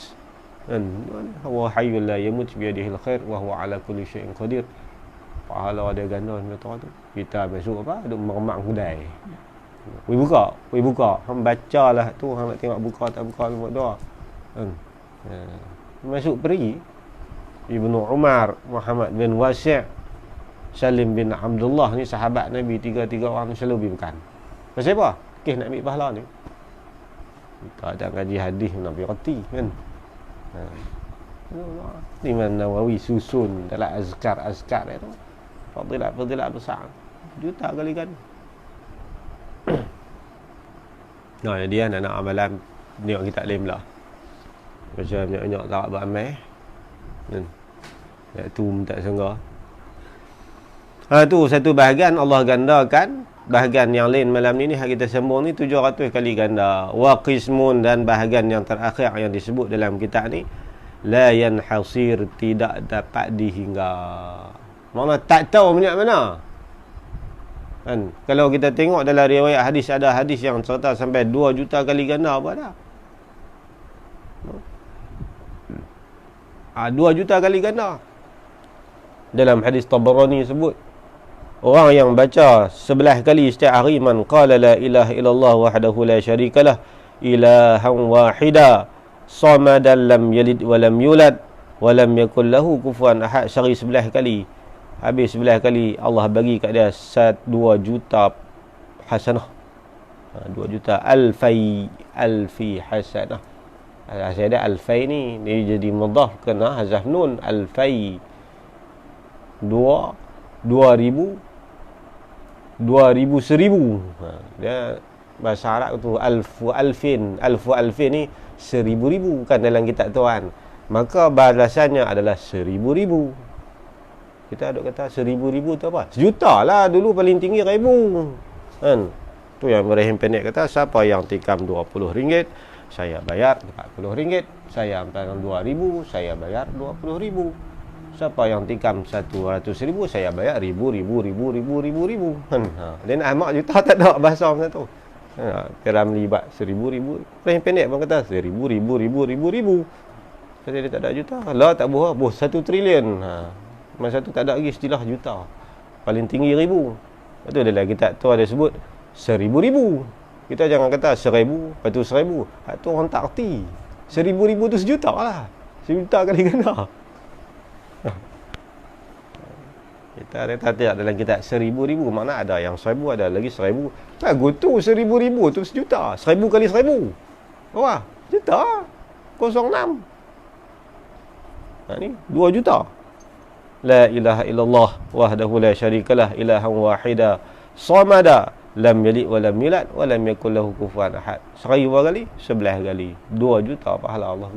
Dan huwa hayyul la yamut bi yadihil khair wa huwa ala kulli syai'in qadir. Pahala ada ganda macam tu. Kita masuk apa? Duk meremak kedai. Wei buka. Hang bacalah tu, hang nak tengok buka tak buka buat doa. Masuk pergi Ibnu Umar, Muhammad bin Wasi', Salim bin Abdullah ni sahabat Nabi, 3 orang ni selalu pergi makan. Pasal apa? Kes nak ambil pahala ni. Kita ada ngaji hadis nak pergi reti kan. Imam Nawawi susun dalam azkar itu. Fadilat besar. Juta kali kan. Nah, dia nak amalan ni kita lem lah. Macam banyak tak beramal. Kan. Ya tu tak sangka. Tu satu bahagian Allah gandakan. Bahagian yang lain malam ni kita sambung ni 700 kali ganda. Wa qismun, dan bahagian yang terakhir yang disebut dalam kitab ni la yanhasir, tidak dapat dihingga. Makna tak tahu banyak mana. Kan? Kalau kita tengok dalam riwayat hadis, ada hadis yang cerita sampai 2 juta kali ganda apa dah. 2 juta kali ganda. Dalam hadis Tabarani sebut, orang yang baca 11 kali setiap hari, man qala la ilaha illallah wahdahu la syarikalah ilahan wahida samadan lam yalid wa lam yulad wa lam yakul lahu kufuwan ahad, sehari 11 kali. Habis 11 kali Allah bagi kat dia 2 juta hasanah. 2 juta alfi hasanah. Saya ada alfai ni dia jadi mudhaf kena hazaf nun, alfai 2000 1000. Dia bahasa Arab tu alfu alfin ni 1000 kan dalam kitab tuan. Maka balasannya adalah 1000. Kita ada kata 1000 tu apa? Sejuta lah dulu, paling tinggi 1000. Kan? Tu yang Ibrahim Pendek kata, siapa yang tikam RM20, saya bayar RM40. Saya ambil 2000, saya bayar 20000. Siapa yang tikam 100,000, saya bayar ribu. Dia nak amak juta tak ada bahasa macam tu. Piram libat 1000. Ibrahim Pendek pun kata 1000. Jadi dia tak ada juta. Lah tak boh 1 trilion. Masa tu tak ada lagi istilah juta. Paling tinggi 1000. Betul dalam kitab tu ada sebut 1000. Kita jangan kata 1000, lepas tu 1000. Tu orang tak erti. 1000 tu sejuta lah. Sejuta kali ganda. Kita ada tak dalam kitab 1000, mana ada yang 1000, ada lagi 1000. Lagu tu 1000 tu sejuta. 1000 kali 1000. Wah, juta. 06. Ni 2 juta. La ilaha illallah wahdahu la syarikalah ilahan wahida samada lam yalid wa lam yulad wa lam yakul lahu kufuwan ahad. 1000 kali 11 kali 2 juta pahala Allah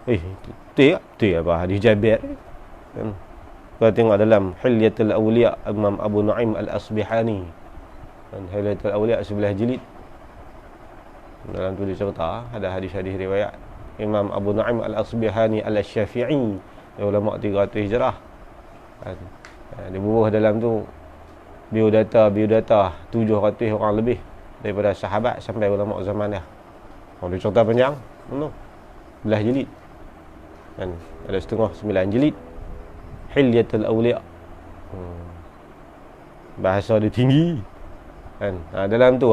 bagi. Tu apa hadis Jabir kan. Kalau tengok dalam Hilyatul Awliya Imam Abu Nuaim Al-Asbihani, dan Hilyatul Awliya 11 jilid, dalam tu dicerita ada hadis-hadis riwayat Imam Abu Nuaim Al-Asbihani Al-Syafi'i, ulama 300 Hijrah. Dia bubuh dalam tu biodata 700 orang lebih daripada sahabat sampai ulama zaman dia. Dia cerita panjang, 11 jilid. Kan ada setengah 9 jilid. Hilyatul Awliya. Bahasa dia tinggi. Kan? Dalam tu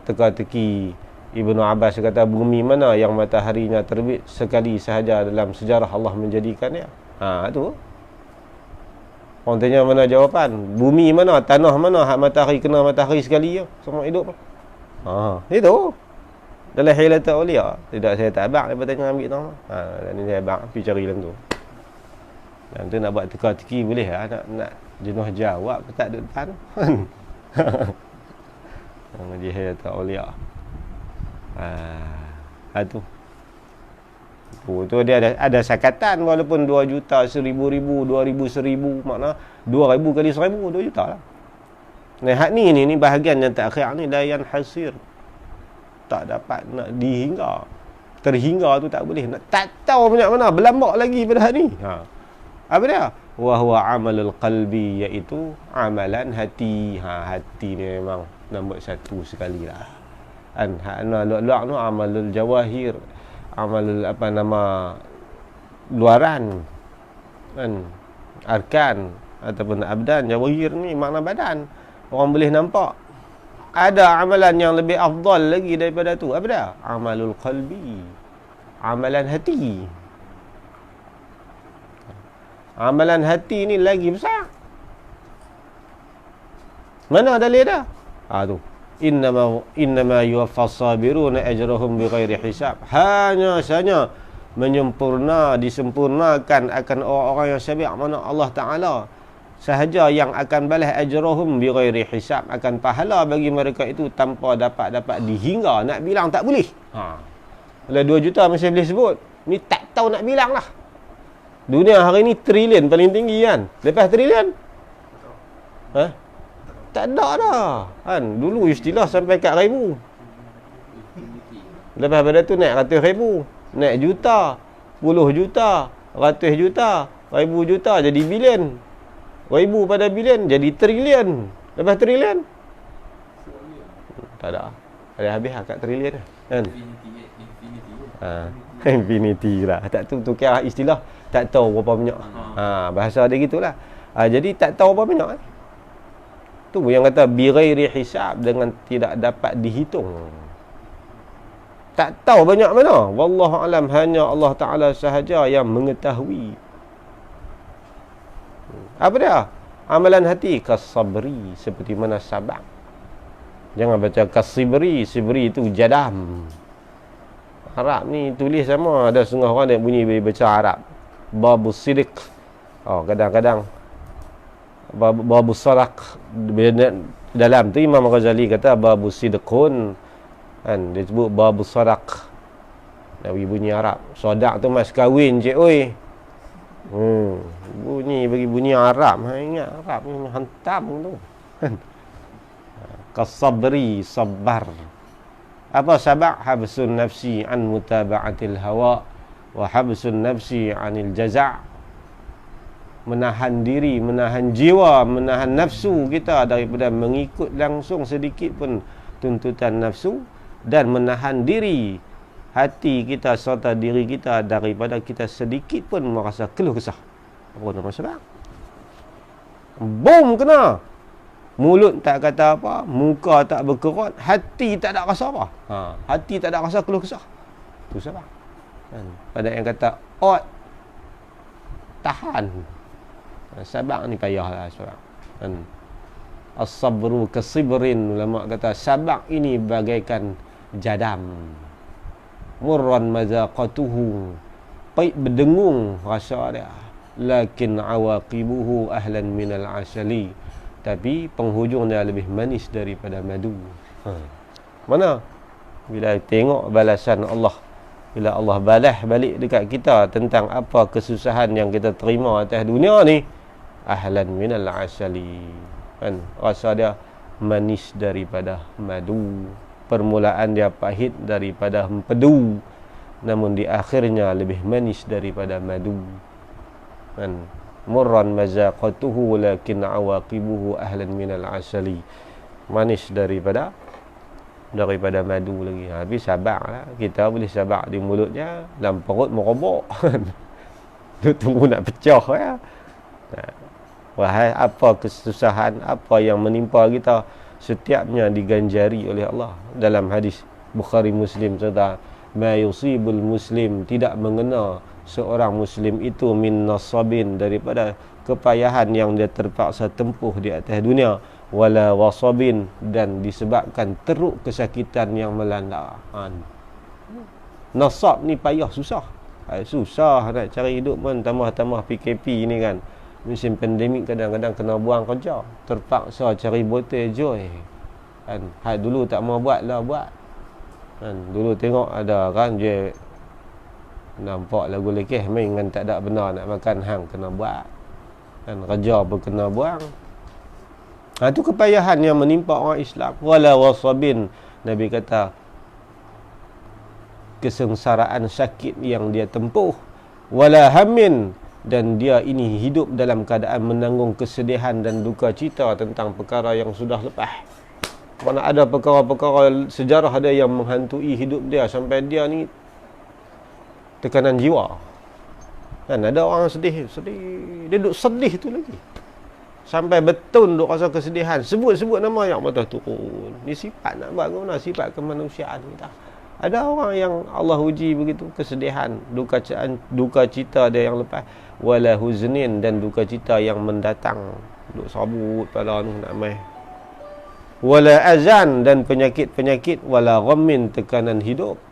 teka-teki Ibnu Abbas kata, bumi mana yang mataharinya terbit sekali sahaja dalam sejarah Allah menjadikannya. Tu. Orang tanya mana jawapan. Bumi mana, tanah mana hak matahari kena matahari sekali je semua hidup. Itu dalam Hilatul Aulia. Tidak, saya tak abang lepas tengah ambil tau. Dan ni saya abang pergi cari dalam tu. Dan tu nak buat teka-teki boleh lah. Nak jenuh jawab ke tak duduk depan. Ngaji Hilatul Aulia. Tu. Tu dia ada sakatan walaupun 2 juta, 1,000, 2,000, 1,000, makna 2,000 kali 1,000, 2 juta lah. Nah, hak ni bahagian yang terakhir ni layan hasir. Tak dapat nak dihingga. Terhingga tu tak boleh. Nak tak tahu banyak mana, berlambak lagi pada hak ni. Apa dia? Wa huwa amalul qalbi, iaitu amalan hati. Hati ni memang nombor 1 sekali lah. Hak luar tu amalul jawahir, amalul luaran, arkan ataupun abdan. Jawahir ni makna badan, orang boleh nampak. Ada amalan yang lebih afdal lagi daripada tu. Apa dia? Amalul qalbi, amalan hati. Amalan hati ni lagi besar. Mana dalil dia? Tu. Innama yuwaffas sabiruna ajrahum bighairi hisab. Hanya saja disempurnakan akan orang-orang yang sabar, mana Allah Ta'ala sahaja yang akan balas ajrahum bighairi hisab, akan pahala bagi mereka itu tanpa dapat dihingga. Nak bilang tak boleh. Kalau 2 juta masih boleh sebut. Ni tak tahu nak bilang lah. Dunia hari ni trilion paling tinggi kan. Lepas trilion tak ada dah kan. Dulu istilah sampai kat ribu. Lepas pada tu naik ratus ribu, naik juta, puluh juta, ratus juta, ribu juta, jadi bilion. Ribu pada bilion jadi trilion. Lepas trilion tak ada. Ada habis kat trilion kan. Infinity lah. Tak tu tukar istilah, tak tahu berapa banyak. Bahasa dia gitulah. Jadi tak tahu berapa banyak. Tu yang kata bighairi hisab, dengan tidak dapat dihitung. Tak tahu banyak mana. Wallahu alam, hanya Allah Ta'ala sahaja yang mengetahui. Apa dia? Amalan hati kasabri, seperti mana sabar. Jangan baca kasibri. Sibri itu jadam. Arab ni tulis sama. Ada setengah orang yang bunyi boleh baca Arab. Babus sidik. Kadang-kadang babus sadak. Dalam tu Imam Ghazali kata babus sidikun kan. Dia sebut babus sadak. Nak bagi bunyi Arab. Sadak tu mas kahwin cik oi. Bagi bunyi Arab. Ingat Arab ni hantam tu. Kasabri, sabar. Apa sabar? Habsun nafsi an mutaba'atil hawa wa habsun nafsi anil jaza'. Menahan diri, menahan jiwa, menahan nafsu kita daripada mengikut langsung sedikit pun tuntutan nafsu, dan menahan diri hati kita serta diri kita daripada kita sedikit pun merasa keluh kesah. Apa nama sebab? Bom kena. Mulut tak kata apa, muka tak berkerut, hati tak ada rasa apa. Hati tak ada rasa keluh kesah. Itu sebab. Pada yang kata tahan. Sabar ni payahlah sebab. As-sabru kasibrin, ulama kata sabar ini bagaikan jadam. Murran mazaqatuhu, pahit berdengung rasa dia. Lakin awaqibuhu ahlan minal asali, tapi penghujung dia lebih manis daripada madu. Mana? Bila tengok balasan Allah, bila Allah balas balik dekat kita tentang apa kesusahan yang kita terima atas dunia ni, ahlan minal asali kan, rasa dia manis daripada madu. Permulaan dia pahit daripada empedu, namun di akhirnya lebih manis daripada madu kan. Murran mazaqatuhu lakin awaqibuhu ahlan minal asali, manis daripada madu lagi. Tapi sabarlah, kita boleh sabar di mulutnya, dalam perut merobok. Tu tunggu nak pecah ya. Wahai, apa kesusahan, apa yang menimpa kita, setiapnya diganjari oleh Allah. Dalam hadis Bukhari Muslim serta ma yusibul muslim, tidak mengena seorang muslim itu min nasabin, daripada kepayahan yang dia terpaksa tempuh di atas dunia, wala wasabin, dan disebabkan teruk kesakitan yang melanda. Nasab ni payah, susah. Susah nak cari hidup pun, tambah-tambah PKP ni kan. Musim pandemik kadang-kadang kena buang kerja, terpaksa cari botol joy. Kan, dulu tak mau buat lah buat. Kan, dulu tengok ada kan je nampak lagu lekeh main kan, tak ada benar nak makan hang kena buat. Kan, kerja pun kena buang. Itu kepayahan yang menimpa orang Islam. Wala wasabin, Nabi kata kesengsaraan sakit yang dia tempuh. Wala hamin, dan dia ini hidup dalam keadaan menanggung kesedihan dan duka cita tentang perkara yang sudah lepas. Mana ada perkara-perkara sejarah ada yang menghantui hidup dia sampai dia ni tekanan jiwa. Kan ada orang sedih, dia duduk sedih tu lagi. Sampai betul duk rasa kesedihan. Sebut-sebut nama yang patah turun. Ni sifat nak buat guna, sifat kemanusiaan kita. Ada orang yang Allah uji begitu, kesedihan, duka cita dia yang lepas. Wala huznin, dan duka cita yang mendatang. Duk sabut pada tu nak mai. Wala azan, dan penyakit-penyakit. Wala ghammin, tekanan hidup.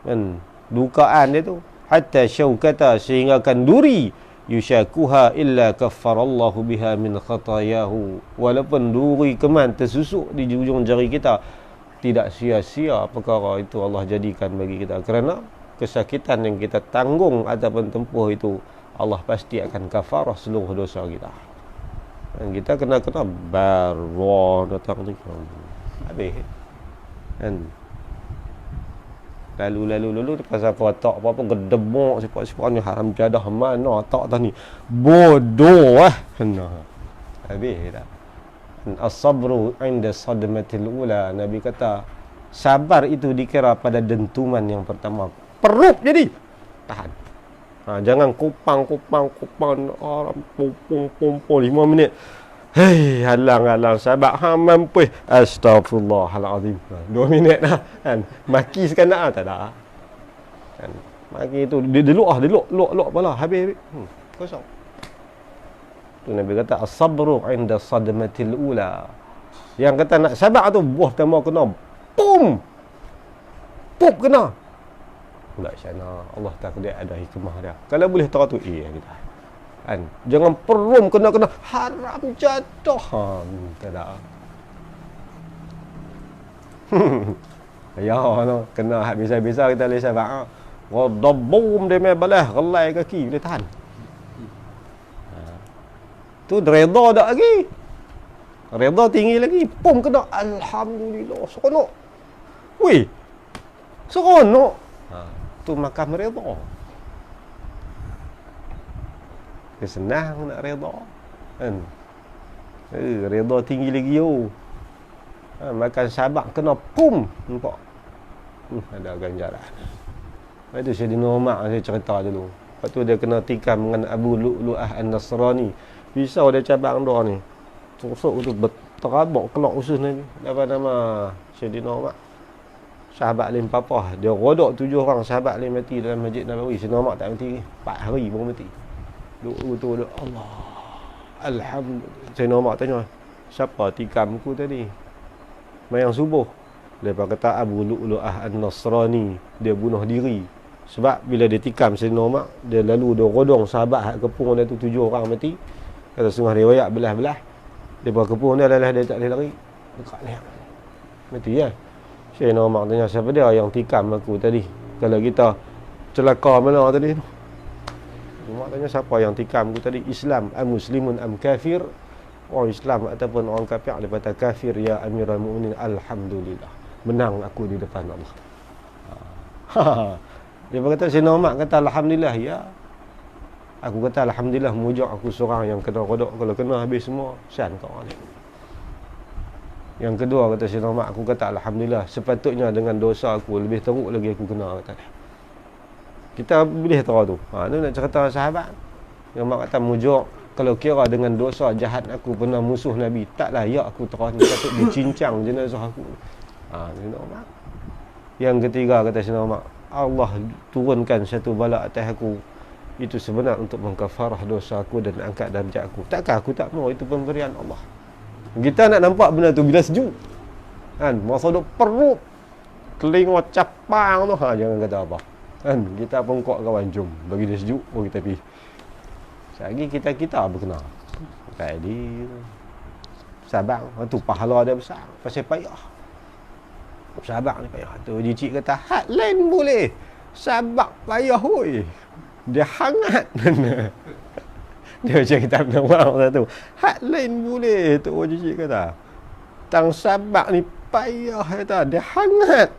Kan, dukaan dia tu. Hatta syaukata, sehingga kan duri. Yushakuha illa kaffarallahu biha min khatayahu. Walaupun duri keman tersusuk di ujung jari kita, tidak sia-sia perkara itu Allah jadikan bagi kita. Kerana kesakitan yang kita tanggung ataupun tempuh itu, Allah pasti akan kafarah seluruh dosa kita. Dan kita kena barwa datang ni. Habis. Kan? Lalu pasal apa gedebok sifat-sifat ni haram jadah mana tak tadi bodoh kena habis dah. As-sabru 'inda sadmatil ula, Nabi kata sabar itu dikira pada dentuman yang pertama. Perut jadi tahan. Jangan kupang orang pum 5 minit. Hei, halang sahabat hang mampu. Astagfirullahalazim. 2 minit dah kan. Maki sekena tak ada. Kan. Maki tu dia lok pala habis. Kosong. Tu Nabi kata as-sabru 'inda sadmatil ula. Yang kata nak sabar tu buah pertama kena pum. Pup kena. Tak syana. Allah takdir ada hikmah dia. Kalau boleh tahu tu kita. Kan? Jangan perum kena haram jatuh. Tak ada. Ya, no. Kena habis-habis kita boleh sabar. Ghadabum dia mai balah, gelai kaki boleh tahan. Tu redha dak lagi. Redha tinggi lagi. Pum kena alhamdulillah seronok. Weh. Seronok. Tu makam redha. Senang nak redha kan. Redha tinggi lagi yo. Makan sabak kena pum nampak. Ada ganjaran. Itu Sayyidina Umar saya cerita dulu. Lepas tu dia kena tikam dengan Abu Lu'lu'ah An-Nasrani. Pisau dia cabang dia ni. Tusuk tu terabak kelak usus Nabi. Apa nama Sayyidina Umar? Sahabat lain papah. Dia rodok 7 orang sahabat lain mati dalam Masjid Nabawi. Sayyidina Umar tak mati. 4 hari baru mati. Duk Allah. Alhamdulillah. Saya nombak tanya, siapa tikam aku tadi? Mayang subuh. Lepas kata Abu Lu'lu'ah An-Nasrani, dia bunuh diri. Sebab bila dia tikam saya nombak, dia lalu dia rodong sahabat hak kepung dia tu 7 orang mati. Kata setengah riwayat belah-belah. Lepas kepung dia lalah dia tak boleh lari. Dekat liang. Mati ya. Saya nombak tanya siapa dia yang tikam aku tadi? Kalau kita celaka mana tadi tu? Mak tanya siapa yang tikam aku tadi? Islam am muslimun am kafir? Orang Islam ataupun orang kafir? Dia kata kafir ya Amirul Mukminin. Alhamdulillah, menang aku di depan Allah. Dia berkata Sayyidina Umar kata alhamdulillah ya. Aku kata alhamdulillah mujak aku seorang yang kena kodok. Kalau kena habis semua san kau ni. Yang kedua kata Sayyidina Umar, aku kata alhamdulillah, sepatutnya dengan dosa aku lebih teruk lagi aku kena kata dia. Kita boleh tahu tu. Ni nak cerita sahabat. Yang mak kata mujur, kalau kira dengan dosa jahat aku pernah musuh Nabi, tak layak aku terus ni patut dicincang jenazah aku. Ni nak. Yang ketiga kata Sayyidina Umar, Allah turunkan satu bala atas aku. Itu sebenar untuk mengkafarah dosa aku dan angkat darjat aku. Takkah aku tak mau itu pemberian Allah? Kita nak nampak benda tu bila sejuk. Kan, masa duk perut telinga capang tu, jangan kata apa. Kan, kita pengkok kawan, jom bagi dia sejuk, kita pergi. Lagi kita berkenal. Tadi sabar, tu pahala dia besar. Pasal payah. Sabar ni payah. Tu cicik kata, hat lain boleh. Sabar payah oi. Dia hangat. Dia macam kita pernah buat tu. Hat lain boleh. Tu cicik kata. Tang sabar ni payah kata. Dia hangat.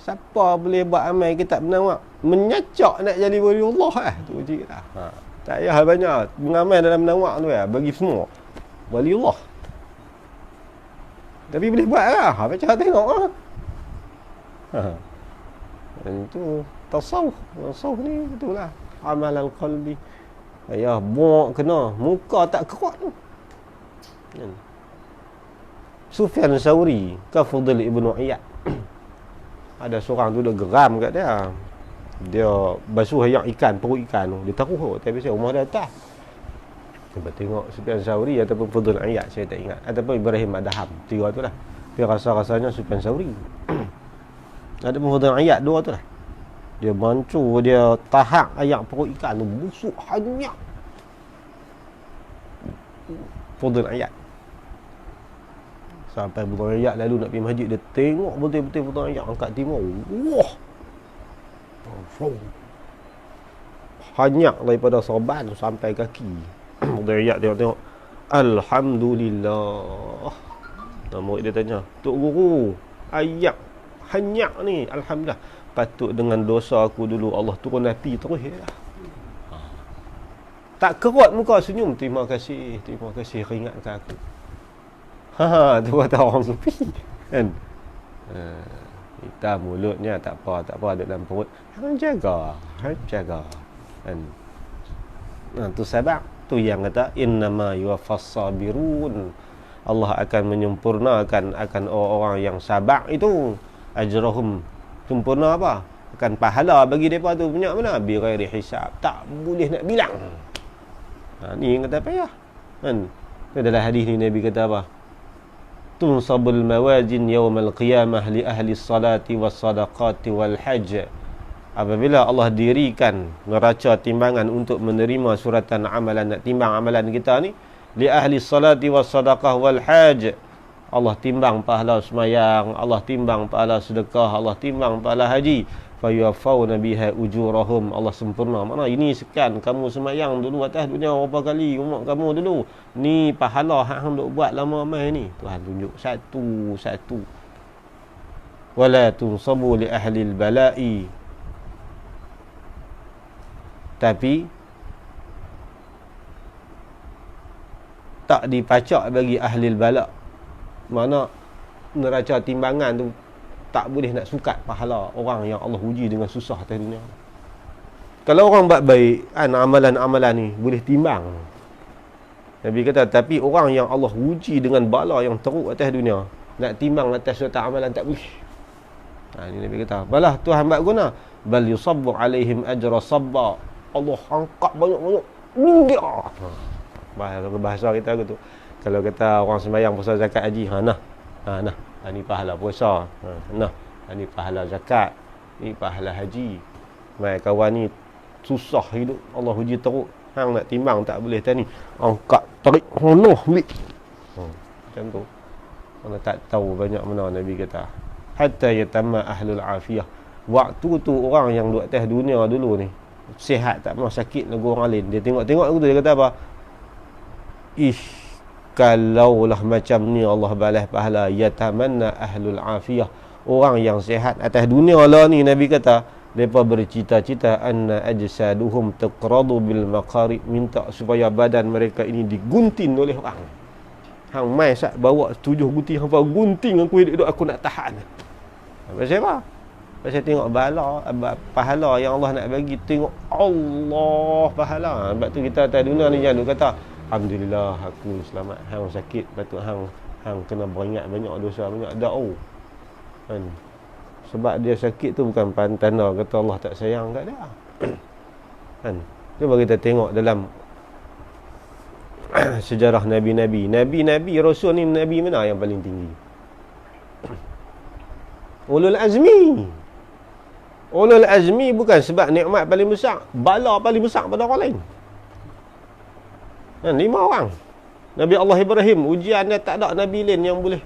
Siapa boleh buat amal kita pernah buat? Menyacak nak jadi wali Allah tu cik kata. Tak payah banyak mengamal dalam nawak tu bagi semua wali Allah. Tapi boleh buat lah. Macam tengok lah. Itu tasawuf. Tasawuf ni itulah amalan qalbi. Ayah buak kena muka tak kuat tu. Sufyan Sauri ke Fudail Ibn Iyad. Ada seorang tu dia geram kat dia. Dia basuh ayak ikan, perut ikan tu. Dia taruh tapi saya rumah dia atas. Cuba tengok Sufyan Sauri ataupun Fudail Iyad, saya tak ingat. Ataupun Ibrahim Adham. Tiga tu lah. Tapi rasa-rasanya Sufyan Sauri. Ataupun Fudail Iyad, dua tu lah. Dia mancur, dia tahak ayak perut ikan tu. Busuk hanyak. Fudail Iyad. Sampai Fudail Iyad lalu nak pergi masjid, dia tengok betul-betul Fudail Iyad angkat timur. Wah. Hanyak daripada sorban sampai kaki. Fudail Iyad tengok-tengok. Alhamdulillah. Murid dia tanya, Tok Guru, ayak hanyak ni, alhamdulillah. Patut dengan dosa aku dulu Allah turun api terus ya. Tak kerut muka, senyum. Terima kasih ingatkan aku. Tu kata orang sufi kan. Kita mulutnya tak apa ada dalam perut. Hang jaga kan. Tu sebab tu yang kata innama yuwaffas sabirun. Allah akan menyempurnakan akan orang-orang yang sabar itu ajrahum. Sempurna apa? Akan pahala bagi mereka tu punya mana? Bi ghairi hisab. Tak boleh nak bilang. Ni yang kata payah. Kan? Dalam hadis ni Nabi kata apa? Tunsabul mawazin yawmal qiyamah li ahli salati was sadaqati wal hajj. Apabila Allah dirikan neraca timbangan untuk menerima suratan amalan, nak timbang amalan kita ni, li ahli salati was sadaqah wal hajj. Allah timbang pahala semayang, Allah timbang pahala sedekah, Allah timbang pahala haji. Fayuwaffawna biha ujurahum. Allah sempurna. Mana ini sekian kamu semayang dulu atas dunia berapa kali umat kamu dulu. Ni pahala hang duk buat lama mai ni. Tuhan tunjuk satu-satu. Wala tunsabu li ahli al-bala'i. Tapi tak dipacak bagi ahli al-bala'. Mana neraca timbangan tu tak boleh nak sukat pahala orang yang Allah uji dengan susah atas dunia. Kalau orang buat baik, amalan-amalan ni boleh timbang. Nabi kata, tapi orang yang Allah uji dengan bala yang teruk atas dunia, nak timbang atas suatu amalan tak boleh. Ni Nabi kata, balah Tuhan buat guna, bal yusabbu alaihim ajra sabba. Allah angkat banyak-banyak dia. Bahasa kita gitu. Kalau kata orang sembahyang puasa zakat haji, ni pahala puasa. Ni pahala zakat. Ni pahala haji. Mai kawan ni susah hidup, Allah uji teruk. Hang nak timbang tak boleh tadi. Angkat, tarik, ambil. Macam tu. Orang tak tahu banyak mana Nabi kata. Hatta yatamma ahlul afiyah. Waktu tu orang yang duduk atas dunia dulu ni, sihat tak pernah sakit lagu orang lain. Dia tengok aku tu, dia kata apa? Kalaulah macam ni Allah balas pahala, yatamanna ahlul afiyah. Orang yang sihat atas dunia lah ni, Nabi kata, mereka bercita-cita anna ajsaduhum taqradu bil maqarib, minta supaya badan mereka ini digunting oleh orang. Hang mai sat bawa 7 gunting, hang gunting aku hidup aku nak tahan. Pasal apa? Pasal tengok pahala yang Allah nak bagi, tengok Allah pahala. Sebab tu kita atas dunia ni jangan kata alhamdulillah aku selamat, hang sakit patut hang kena beringat banyak dosa, banyak doa. Kan? Sebab dia sakit tu bukan tanda kata Allah tak sayang kat dia. Kan? Cuba kita tengok dalam sejarah Nabi-Nabi. Nabi-Nabi, Rasul ni Nabi mana yang paling tinggi? Ulul Azmi. Ulul Azmi bukan sebab nikmat paling besar, bala paling besar pada orang lain. 5 orang. Nabi Allah Ibrahim, ujian dia tak ada Nabi lain yang boleh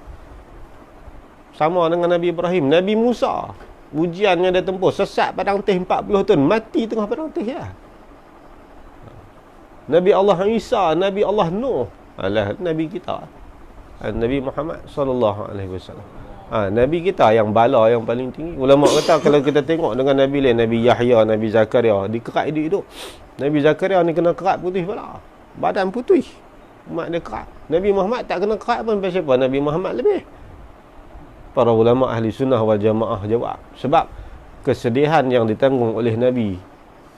sama dengan Nabi Ibrahim. Nabi Musa, ujiannya dia tempuh, sesat padang teh 40 tahun, mati tengah padang teh ya. Nabi Allah Isa, Nabi Allah Nuh, alah Nabi kita, Nabi Muhammad sallallahu alaihi wasallam. Nabi kita yang bala yang paling tinggi. Ulama kata kalau kita tengok dengan Nabi lain, Nabi Yahya, Nabi Zakaria, dikerat hidup-hidup. Nabi Zakaria ni kena kerat putih pula, badan putih, mak dia kerat. Nabi Muhammad tak kena kerat pun, pasal apa? Nabi Muhammad lebih. Para ulama ahli sunnah wal jamaah jawab, sebab kesedihan yang ditanggung oleh Nabi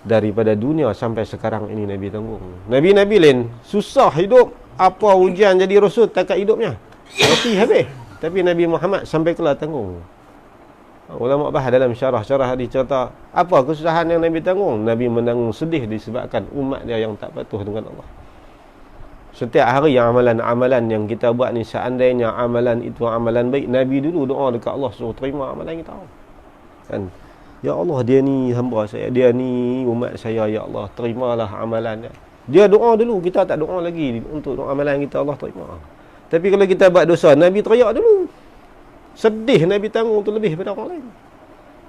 daripada dunia sampai sekarang ini Nabi tanggung. Nabi-Nabi lain susah hidup, apa ujian jadi rasul takat hidupnya, mati habis. Tapi Nabi Muhammad sampai kelar tanggung. Ulama bahas dalam syarah-syarah hadis cerita apa kesusahan yang Nabi tanggung. Nabi menanggung sedih disebabkan umat dia yang tak patuh dengan Allah. Setiap hari yang amalan-amalan yang kita buat ni, seandainya amalan itu amalan baik, Nabi dulu doa dekat Allah suruh terima amalan kita. Kan? Ya Allah, dia ni hamba saya, dia ni umat saya, ya Allah, terimalah amalannya. Dia doa dulu, kita tak doa lagi untuk doa amalan kita Allah terima. Tapi kalau kita buat dosa, Nabi teriak dulu. Sedih Nabi tanggung tu lebih daripada orang lain.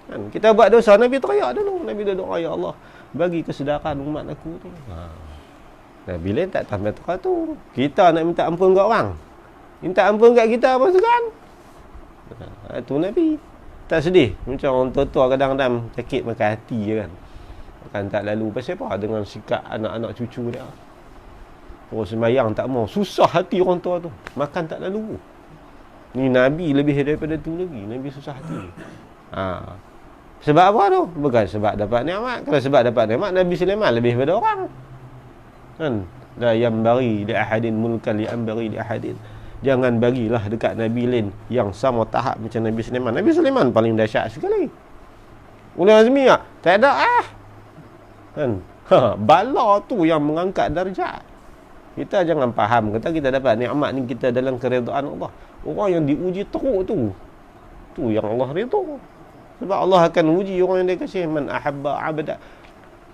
Kan? Kita buat dosa, Nabi teriak dulu. Nabi dah doa, ya Allah, bagi kesedaran umat aku ni. Nabi lain tak tahu metode tu. Kita nak minta ampun kat orang, minta ampun kat kita apa segan. Itu Nabi. Tak sedih. Macam orang tua-tua kadang-kadang sakit makan hati je kan. Kan tak lalu. Pasal apa? Dengan sikap anak-anak cucu dia. Orang sembahyang tak mau. Susah hati orang tua tu. Makan tak lalu. Ni Nabi lebih daripada tu lagi. Nabi susah hati. Sebab apa tu? Bukan sebab dapat nikmat. Kalau sebab dapat nikmat, Nabi Sulaiman lebih daripada orang. Kan? La yambari li ahadin mulkan li ambari li ahadin. Jangan bagilah dekat Nabi lain yang sama tahap macam Nabi Sulaiman. Nabi Sulaiman paling dahsyat sekali. Ulul Azmi tak ada kan? Bala tu yang mengangkat darjat. Kita jangan faham kata kita dapat nikmat ni kita dalam keredaan Allah. Orang yang diuji teruk tu yang Allah redha. Sebab Allah akan uji orang yang dia kasih. Man ahabba abda,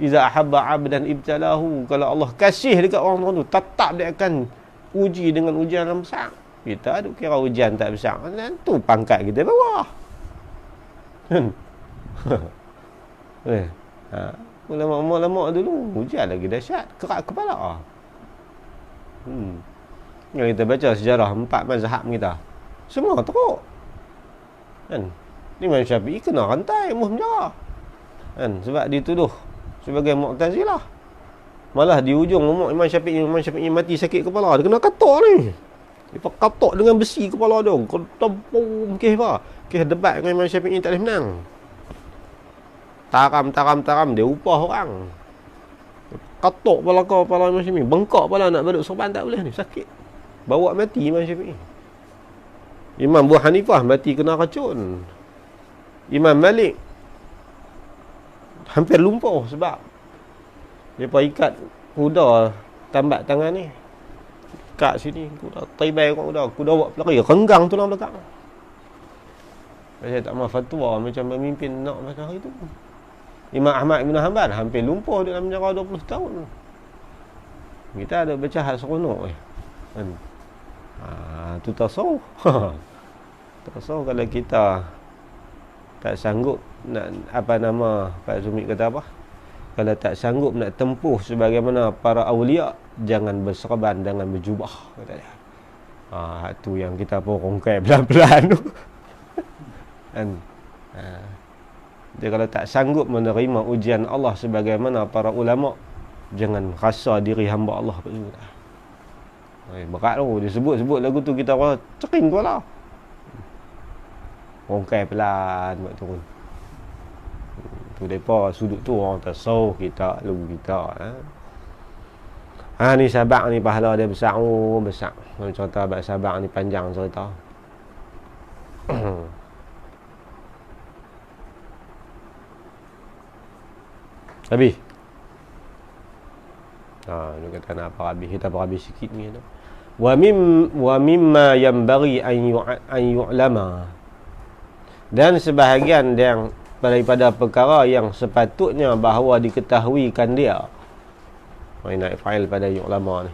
iza ahabba abdan ibtalahu. Kalau Allah kasih dekat orang tu, tetap dia akan uji dengan ujian yang besar. Kita duk kira ujian tak besar, tu pangkat kita bawah. Ulama-ulama dulu ujian lagi dahsyat, kerak kepala. Yang kita baca sejarah 4 mazhab kita, semua teruk. Kan? Imam Syafi'i kena rantai, muh penjara. Kan? Sebab dituduh sebagai Mu'tazilah. Malah di ujung Imam Syafi'i mati sakit kepala, dia kena katok ni. Dia katok dengan besi kepala dia. Ketempung kes debat dengan Imam Syafi'i tak boleh menang. Taram dia upah orang. Katok kepala Imam Syafi'i, bengkak kepala nak badut sorban tak boleh ni, sakit. Bawa mati Imam Syafi'i. Imam Abu Hanifah mati kena racun. Imam Malik hampir lumpuh sebab depa ikat kuda tambat tangan ni. Ikat sini kuda, taibai kuda buat pelari, renggang tulang belakang. Saya tak mahu fatwa macam pemimpin nak masa hari tu. Imam Ahmad bin Hanbal hampir lumpuh dalam penjara 20 tahun. Kita ada baca hal seronok kan. Tu tasawuf. Tasawuf kalau kita tak sanggup nak Pak Zumi kata apa? Kalau tak sanggup nak tempuh sebagaimana para awliya, jangan berserban, jangan berjubah, kata dia. Tu yang kita pun rongkai pelan-pelan tu. Kan? Dia kalau tak sanggup menerima ujian Allah sebagaimana para ulama, jangan rasa diri hamba Allah begitu. Berat tu, dia sebut lagu tu kita rasa cering kepala. Rongkai pelan buat turun. Tu depa sudut tu orang tasawuf kita, lagu kita. Ni Sabak ni pahala dia besar, besar. Contoh bab Sabak ni panjang cerita. Habis. Dia kata nak apa habis, kita apa habis sikit ni tu. Wa mimma yanbaghi an yu'lama. Dan sebahagian yang daripada perkara yang sepatutnya bahawa diketahuikan dia. Nak fa'il pada yu'lama ni.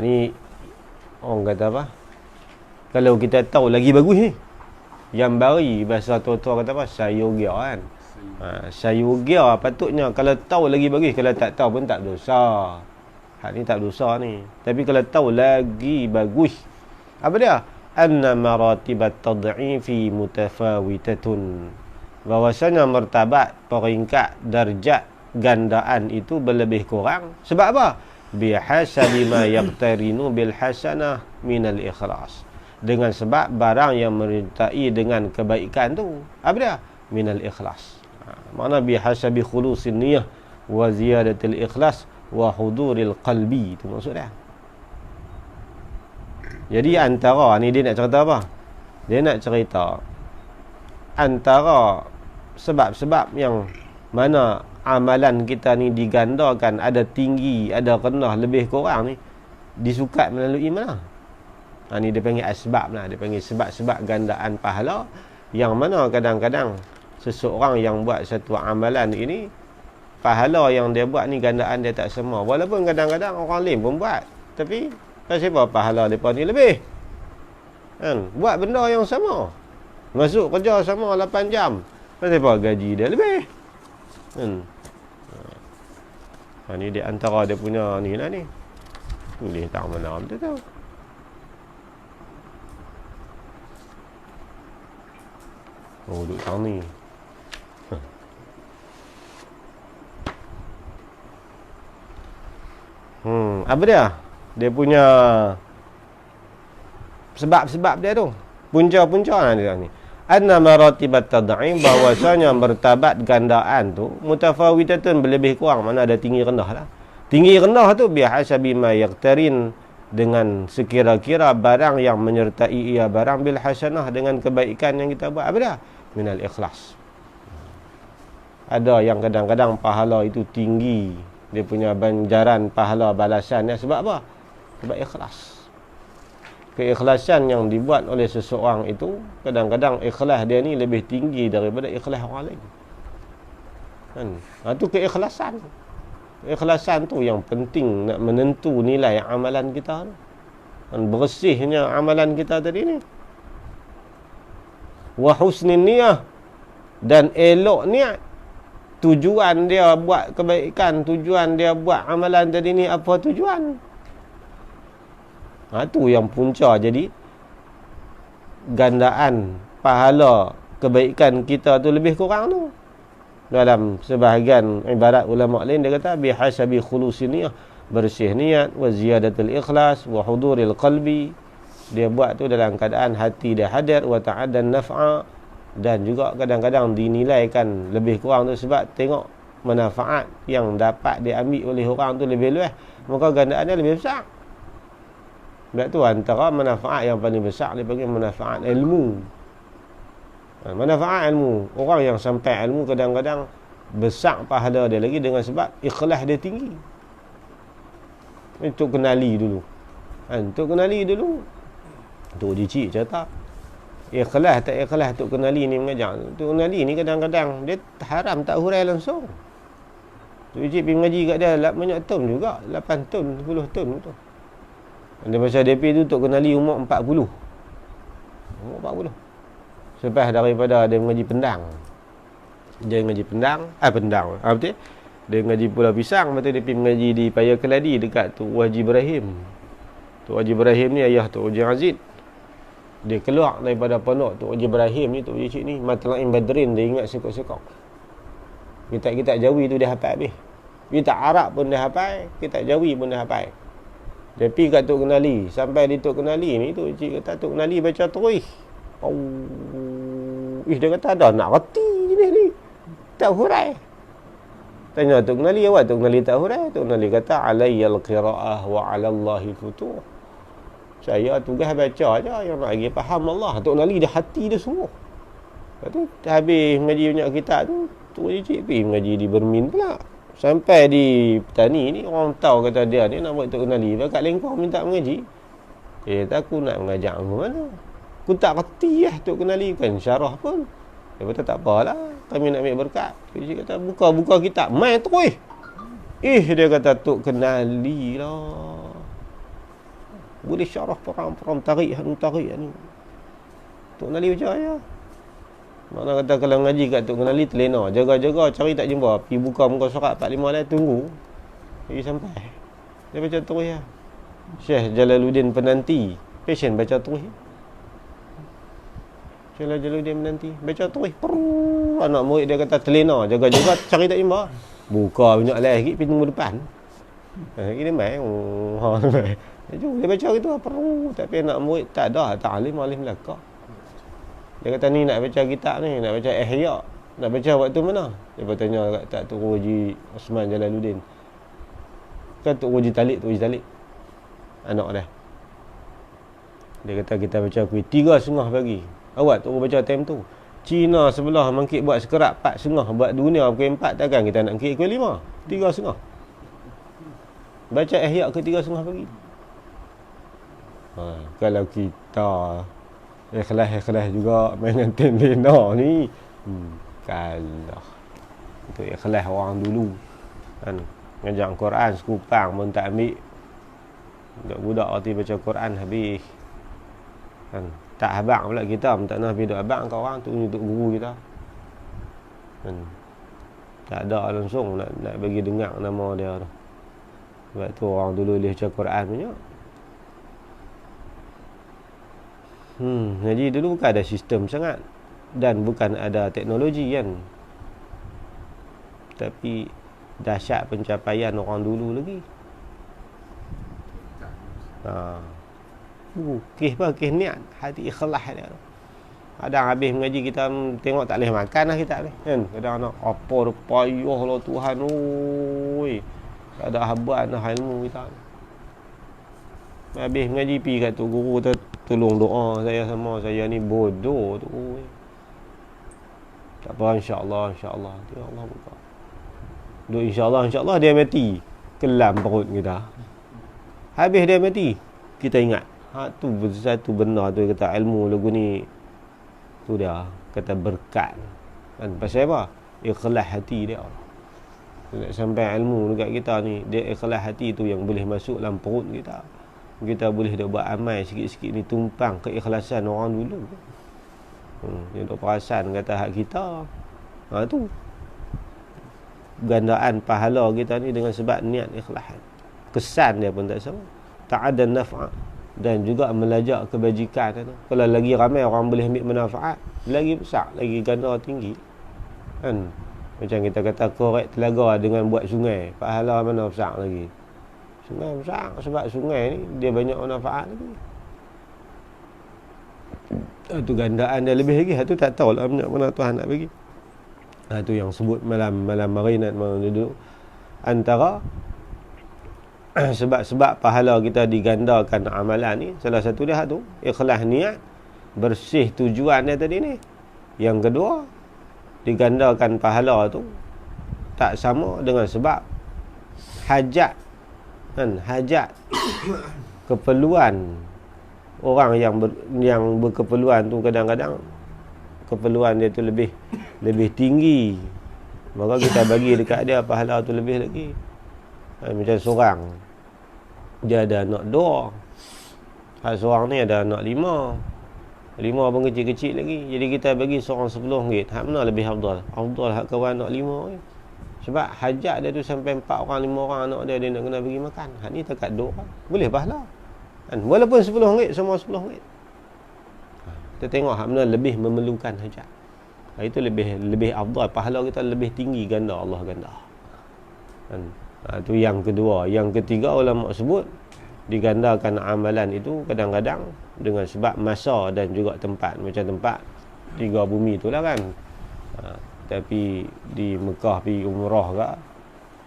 Ni orang kata apa? Kalau kita tahu lagi bagus ni. Yang bari bahasa tua-tua kata apa? Sayogia kan. Sayogia patutnya kalau tahu lagi bagus, kalau tak tahu pun tak dosa. Hak ni tak dosa ni. Tapi kalau tahu lagi bagus. Apa dia? Anna maratibat tad'ifi mutafawitatun. Bahawasanya martabat, peringkat, darjat gandaan itu berlebih kurang. Sebab apa? Bihasabi ma yaqtarinu bil hasanah minal ikhlas. Dengan sebab barang yang menyertai dengan kebaikan tu apa dia? Minal ikhlas. Mana bihasabi khulusin niyah wa ziyadatil ikhlas wa huduril qalbi, itu maksud dia. Jadi antara ni dia nak cerita apa? Dia nak cerita antara sebab-sebab yang mana amalan kita ni digandakan, ada tinggi, ada rendah, lebih kurang ni disukat melalui mana? Ni dia panggil asbab lah. Dia panggil sebab-sebab gandaan pahala, yang mana kadang-kadang seseorang yang buat satu amalan ini, pahala yang dia buat ni gandaan dia tak sama. Walaupun kadang-kadang orang lain pun buat, tapi kenapa pahala mereka ni lebih? Kan? Buat benda yang sama, masuk kerja sama 8 jam, kenapa gaji dia lebih? Kan? Ni di antara dia punya ni lah ni. Tulis tak mana betul tu. Duduk sang ni. Apa dia? Dia punya sebab-sebab dia tu. Punca-punca lah dia ni. Anna maratibat tad'im, bahawasanya martabat gandaan tu mutafawitatun, berlebih kurang, mana ada tinggi rendah lah. Tinggi rendah tu bihasabi ma yaqtarin, dengan sekira-kira barang yang menyertai ia barang bil hasanah, dengan kebaikan yang kita buat. Apa dia? Minal ikhlas. Ada yang kadang-kadang pahala itu tinggi, dia punya banjaran pahala balasannya sebab apa? Sebab ikhlas. Keikhlasan yang dibuat oleh seseorang itu, kadang-kadang ikhlas dia ni lebih tinggi daripada ikhlas orang lain. Kan? Itu keikhlasan. Keikhlasan tu yang penting nak menentu nilai amalan kita. Dan bersihnya amalan kita tadi ni. Wa husnin niyah, dan elok niat. Tujuan dia buat kebaikan, tujuan dia buat amalan tadi ni, apa tujuan? Tu yang punca. Jadi gandaan pahala kebaikan kita tu lebih kurang tu. Dalam sebahagian ibarat ulama lain dia kata bihasabi khulusin niyah, bersih niat, wa ziyadatul ikhlas, wa huduril qalbi. Dia buat tu dalam keadaan hati dia hadir, wa ta'addan naf'a, dan juga kadang-kadang dinilaikan lebih kurang tu sebab tengok manfaat yang dapat diambil oleh orang tu lebih luas, maka gandaannya lebih besar. Sebab tu antara manfaat yang paling besar dia panggil manfaat ilmu. Manfaat ilmu, orang yang sampai ilmu kadang-kadang besar pahala dia lagi dengan sebab ikhlas dia tinggi. Untuk kenali dulu. Untuk kenali dulu. Tok Cik cerita ikhlas tak ikhlas Tok kenali ni mengajar. Tok kenali ni kadang-kadang dia haram tak hurai langsung. Tok Cik pergi mengaji kat dia banyak tahun juga, 8 tahun, 10 tahun tu. Dia masa DP tu Tok kenali umur 40. Umur 40. Selepas daripada dia mengaji Pendang. Dia mengaji Pendang, betul? Dia mengaji Pulau Pisang, betul dia pergi mengaji di Paya Keladi dekat Tok Haji Ibrahim. Tok Haji Ibrahim ni ayah Tok Haji Aziz. Dia keluar daripada pondok Tok Haji Ibrahim ni, Tok Haji Cik ni, Matla'in Badrin dia ingat sekok-sekok. Kitab-kitab Jawi tu dia hafal habis. Kitab Arab pun dia hafal, kitab Jawi pun dia hafal. Dia pergi kat Tok Kenali. Sampai di Tok Kenali ni, Tok Cik kata Tok Kenali baca terus. Dia kata ada nak reti jenis ni, tak hurai. Tanya Tok Kenali, awak Tok Kenali tak hurai? Tok Kenali kata alayyal qira'ah wa 'alallahi futuh. Saya tugas baca aja, yang nak bagi faham Allah. Tok Kenali dia hati dia sungguh. Lepas tu habis mengaji banyak kitab tu, Tok Cik pergi mengaji di Bermin pula. Sampai di petani ni orang tahu kata dia ni nak buat Tok Kenali. Kat Lengkong minta mengaji. Aku nak mengajar ke mana? Aku tak kerti Tok Kenali kan syarah pun. Dia kata tak apalah. Kami nak ambil berkat. Dia kata buka kitab. Mai terus. Dia kata Tok Kenali lah. Boleh syarah perang tarik anu. Tok Kenali macam ya. Mana kata kalau ngaji kat Tok Kenali terlena, jaga-jaga cari tak jumpa, pergi buka muka surat 45 dah tunggu. Pergi sampai. Dia baca terus ya. Syekh Jalaluddin Penanti, passion baca terus. Syekh Jalaluddin Penanti baca terus. Anak murid dia kata terlena, jaga-jaga cari tak jumpa. Buka banyak lagi pergi tunggu depan. Ini mai. Dia baca gitu tapi anak murid tak ada alim Melaka. Dia kata ni nak baca kitab ni, nak baca Ihya. Nak baca waktu mana? Dia bertanya kat tak Tok Haji Osman Jalaluddin. Kan Tok Haji Talib. Anak dia. Dia kata kita baca kuih 3.30 pagi. Awak Tok baca time tu. Cina sebelah mangkit buat sekerat 4.30. Buat dunia pukul 4 takkan kita nak kira pukul 5. 3.30. Baca Ihya ke 3.30 pagi. Kalau kita ikhlas juga main lena ni. Kalah. Itu ikhlas orang dulu. Kan ngajar Quran sekupang pun tak ambil. Budak-budak arti baca Quran habis. Kan tak abang pula kita tak nak pergi duk abang kat orang tu untuk guru kita. Kan tak ada langsung nak bagi dengar nama dia tu. Sebab tu orang dulu boleh baca Quran banyak. Jadi dulu bukan ada sistem sangat dan bukan ada teknologi kan. Tapi dahsyat pencapaian orang dulu lagi. Kes niat, hati ikhlas dia. Kadang habis mengaji kita tengok tak boleh makan lah kita ni kan. Kadang nak apa payah lah Tuhan oi. Tak ada haban dah ilmu kita. Habis mengaji pergi kat tu guru tu tolong doa saya ni bodoh tu. Tak apa insya-Allah dia Allah buka. Doa insya-Allah dia mati. Kelam perut kita. Habis dia mati, kita ingat. Tu satu benda tu kata ilmu lagu ni. Tu dia kata berkat. Kan pasal apa? Ikhlas hati dia. Nak sampai ilmu dekat kita ni, dia ikhlas hati tu yang boleh masuk dalam perut kita. Kita boleh dah buat amal sikit-sikit ni tumpang keikhlasan orang dulu. Dia duk perasan kata hak kita. Tu gandaan pahala kita ni dengan sebab niat ikhlas. Kesan dia pun tak sama. Tak ada naf'a dan juga melajak kebajikan tu. Kalau lagi ramai orang boleh ambil manfaat, lagi besar, lagi ganda tinggi. Kan? Macam kita kata korek telaga dengan buat sungai, pahala mana besar lagi. Sungai besar sebab sungai ni dia banyak manfaat lagi. Itu gandaan dia lebih lagi. Itu tak tahu lah mana Tuhan nak bagi. Itu yang sebut malam marinat malam duduk antara sebab pahala kita digandakan amalan ni. Salah satu dia tu ikhlas niat, bersih tujuan dia tadi ni. Yang kedua, digandakan pahala tu tak sama dengan sebab hajat kan, hajat keperluan orang yang berkeperluan tu kadang-kadang keperluan dia tu lebih tinggi, maka kita bagi dekat dia pahala tu lebih lagi. Macam seorang dia ada anak 2, hak seorang ni ada anak 5 pun kecil-kecil lagi, jadi kita bagi seorang RM10. Hak mana lebih afdal hak kawan anak 5 ni. Sebab hajat dia tu sampai 4 orang 5 orang anak dia nak kena bagi makan. Hak ni takat 2 orang boleh pahala kan, walaupun RM10 semua RM10. Kita tengok hak mana lebih memerlukan hajat. Itu lebih afdal, pahala kita lebih tinggi ganda Allah ganda kan. Itu yang kedua. Yang ketiga, ulama sebut digandakan amalan itu kadang-kadang dengan sebab masa dan juga tempat. Macam tempat 3 bumi itulah kan. Tapi di Mekah pergi umrah ke,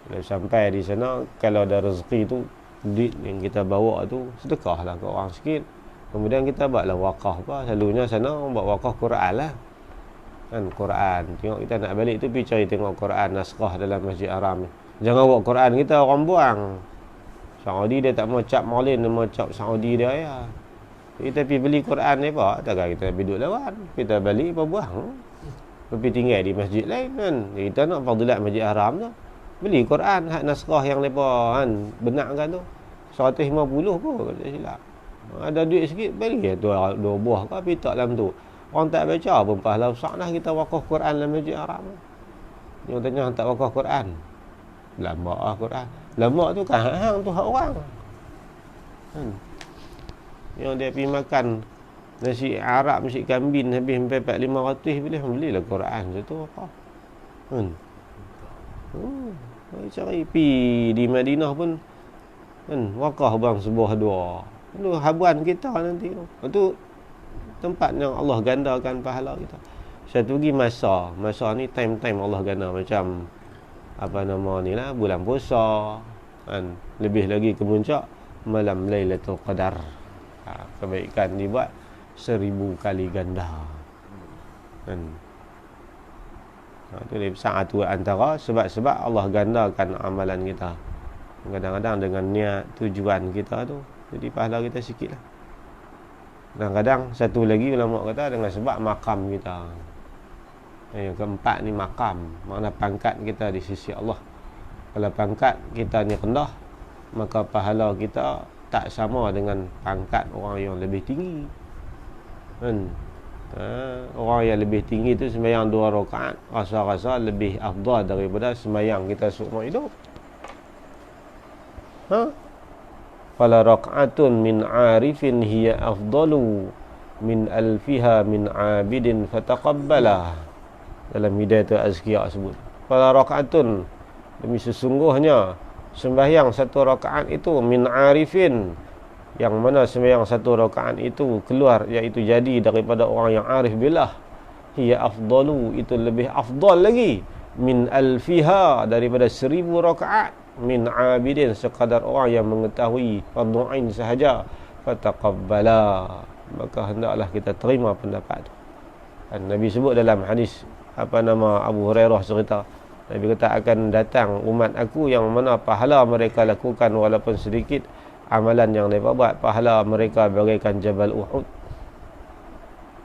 kalau sampai di sana, kalau ada rezeki tu, duit yang kita bawa tu sedekahlah ke orang sikit. Kemudian kita buatlah wakaf apa. Selalunya sana orang buat wakaf Quran lah kan, Quran. Tengok kita nak balik tu pergi cari tengok Quran naskah dalam Masjid Haram ni. Jangan bawa Quran kita orang buang. Saudi dia tak mau cap Maulid, dia mau cap Saudi dia ya. Kita pergi beli Quran ni apa? Takkan kita pergi duduk lawan. Kita balik apa buang. Pergi tinggal di masjid lain kan. Kita nak fadilat Masjid Haram tu. Beli Quran hak naskah yang lepa kan benarkan tu. 150 pun tak silap. Ada duit sikit beli dua buah ke tapi tak dalam tu. Orang tak baca pun pahala besar dah kita wakaf Quran dalam Masjid Haram. Dia tanya tak wakaf Quran. Lama Quran. Lama tu kan hang tu hak orang. Kan. Yang dia pergi makan nasi Arab, nasi kambing habis sampai 400-500 belilah Quran satu apa. Kan. Cari pi di Madinah pun kan wakaf bang sebuah dua. Itu habuan kita nanti tu. Itu tempat yang Allah gandakan pahala kita. Satu lagi masa ni time Allah ganda macam apa nama ni lah bulan puasa kan, lebih lagi kemuncak malam Lailatul Qadar. Kebaikan dibuat 1000 kali ganda kan. Itu lebih besar tu antara sebab Allah gandakan amalan kita. Kadang-kadang dengan niat tujuan kita tu jadi pahala kita sikit lah. Kadang-kadang satu lagi ulama kata dengan sebab makam kita. Yang keempat ni makam, makna pangkat kita di sisi Allah. Kalau pangkat kita ni rendah, maka pahala kita tak sama dengan pangkat orang yang lebih tinggi kan. Orang yang lebih tinggi tu sembahyang 2 rakaat rasa-rasa lebih afdal daripada sembahyang kita seumur hidup. Fala raq'atun min 'arifin hiya afdalu min alfiha min 'abidin fataqabbala. Dalam Hidayatul Azkiya sebut fala raq'atun, demi sesungguhnya sembahyang 1 rakaat itu min 'arifin, yang mana sembahyang 1 rakaat itu keluar iaitu jadi daripada orang yang arif billah, hiya afdalu, itu lebih afdal lagi min alfiha, daripada 1000 rakaat min abidin, sekadar orang yang mengetahui fardu ain sahaja, fataqabbala, maka hendaklah kita terima pendapat itu. Dan Nabi sebut dalam hadis apa nama Abu Hurairah cerita, Nabi kata akan datang umat aku yang mana pahala mereka lakukan walaupun sedikit, amalan yang mereka buat pahala mereka bagaikan Jabal Uhud.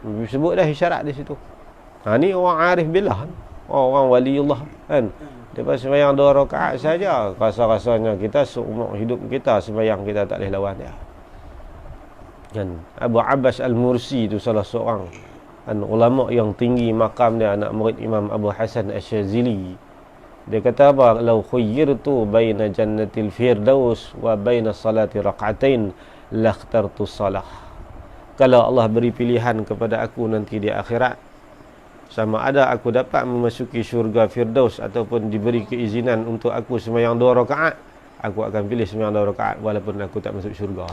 Nabi sebut dah isyarat di situ. Ni orang arif billah, orang waliullah kan. Lepas sembahyang 2 rakaat saja, rasa-rasanya kita seumur hidup kita sembahyang kita tak boleh lawan dia. Kan Abu Abbas Al-Mursi itu salah seorang ulama yang tinggi makam dia, anak murid Imam Abu Hasan Asy-Syazili. Dia kata apa? Lau khuyyirtu baina jannatil firdaus wa baina salati rak'atain lakhtartu salah. Kalau Allah beri pilihan kepada aku nanti di akhirat, sama ada aku dapat memasuki syurga Firdaus ataupun diberi keizinan untuk aku sembahyang 2 rakaat, aku akan pilih sembahyang 2 rakaat walaupun aku tak masuk syurga.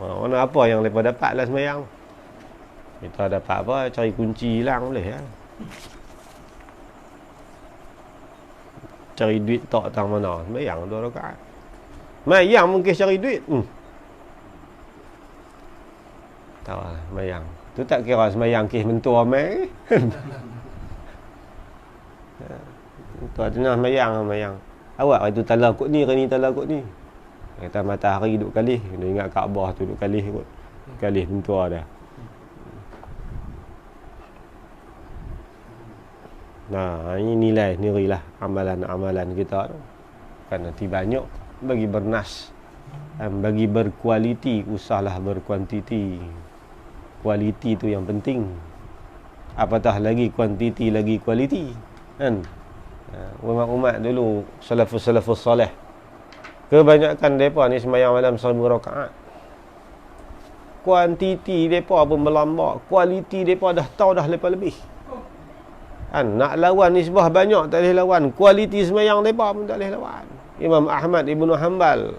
Mana apa yang mereka dapatlah sembahyang. Kita dapat apa? Cari kunci hilang boleh ya. Cari duit tak tahu mana, sembahyang 2 rakaat. Sembahyang mungkin cari duit. Tahu lah, sembahyang. Tu tak kira sembahyang kes mentua mai. Tu tengah sembahyang. Awak itu tala kot ni, ni tala kot ni. Kata matahari duduk kali, dia ingat Kaabah tu duduk kali kot. Kali mentua dah. Nah, ini nilai nirilah amalan-amalan kita tu. Kan nanti banyak bagi bernas, bagi berkualiti, usahlah berkuantiti. Kualiti tu yang penting. Apatah lagi kuantiti lagi kualiti. Kan? Umat-umat dulu salafus salih, kebanyakan mereka ni sembahyang malam 1000 rakaat. Kuantiti mereka pun melambak, kualiti mereka dah tahu dah lebih. Kan? Nak lawan nisbah banyak tak boleh lawan, kualiti sembahyang mereka pun tak boleh lawan. Imam Ahmad Ibn Hanbal,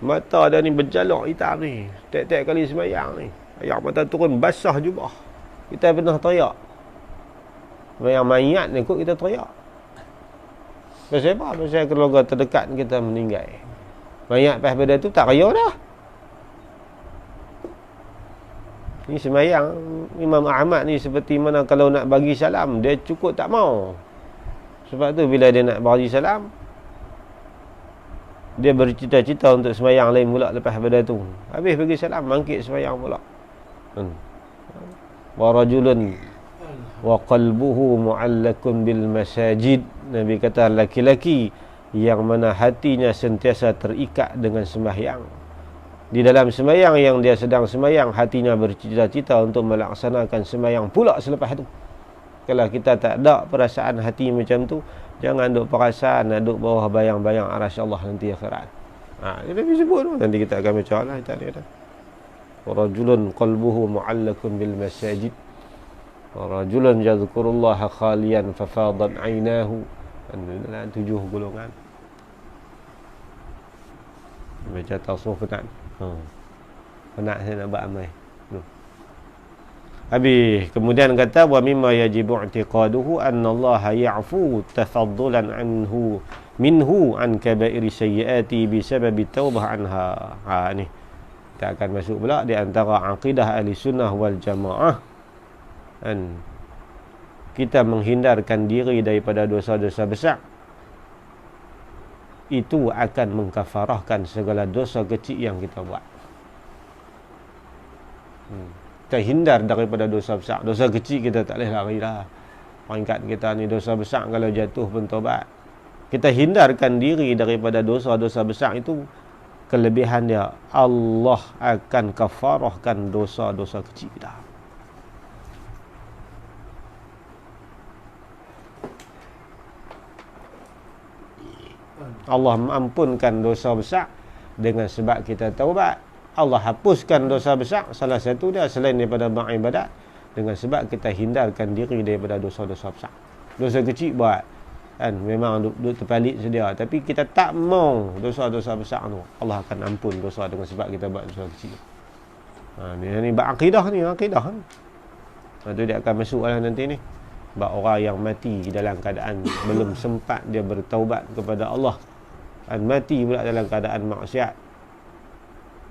mata dia ni berjalak hitam ni, tiap-tiap kali sembahyang ni air mata turun basah jubah. Kita pernah teriak. Yang mayat ni kot kita teriak. Pasal apa? Pasal keluarga terdekat kita meninggal. Mayat pas pada tu tak raya dah. Ni sembahyang Imam Ahmad ni seperti mana kalau nak bagi salam dia cukup tak mau. Sebab tu bila dia nak bagi salam, dia bercita-cita untuk sembahyang lain pula lepas pada tu. Habis bagi salam, bangkit sembahyang pula. Wa rajulun wa qalbuhu mu'allakun bil masajid. Nabi kata laki-laki yang mana hatinya sentiasa terikat dengan sembahyang. Di dalam sembahyang yang dia sedang sembahyang, hatinya bercita-cita untuk melaksanakan sembahyang pula selepas tu. Kalau kita tak ada perasaan hati macam tu, jangan duk perasaan nak duk bawah bayang-bayang arasy Allah nanti akhirat. Dia dah disebut tu. Nanti kita akan baca lah kita ni. Rajulun qalbuhu mu'allakun bil masajid. Rajulun yadhkurullaha khaliyan fafadat 'ainahu. Dalam 7 golongan. Baca tasawuf penat. Penat saya nak buat amal. Habis kemudian kata wa mimma yajibu i'tiqaduhu anna Allah ya'fu tafaddulan minhu an kaba'iri sayyiati bisababi taubah anha. Ni kita akan masuk pula di antara akidah ahli sunnah wal jamaah, dan kita menghindarkan diri daripada dosa-dosa besar, itu akan mengkafarahkan segala dosa kecil yang kita buat. Kita hindar daripada dosa besar. Dosa kecil kita tak boleh lari dah. Peringkat kita ni dosa besar, kalau jatuh pun tobat. Kita hindarkan diri daripada dosa-dosa besar itu, kelebihan dia Allah akan kafarahkan dosa-dosa kecil kita. Allah mengampunkan dosa besar dengan sebab kita taubat. Allah hapuskan dosa besar, salah satu dia selain daripada beribadat, dengan sebab kita hindarkan diri daripada dosa-dosa besar. Dosa kecil buat, kan, memang duduk terpalit sedia, tapi kita tak mau dosa-dosa besar tu, Allah akan ampun dosa dengan sebab kita buat dosa kecil. Ni berakidah ni, akidah kan. Tu dia akan masuk lah nanti ni. Sebab orang yang mati dalam keadaan belum sempat dia bertaubat kepada Allah, dan mati pula dalam keadaan maksiat,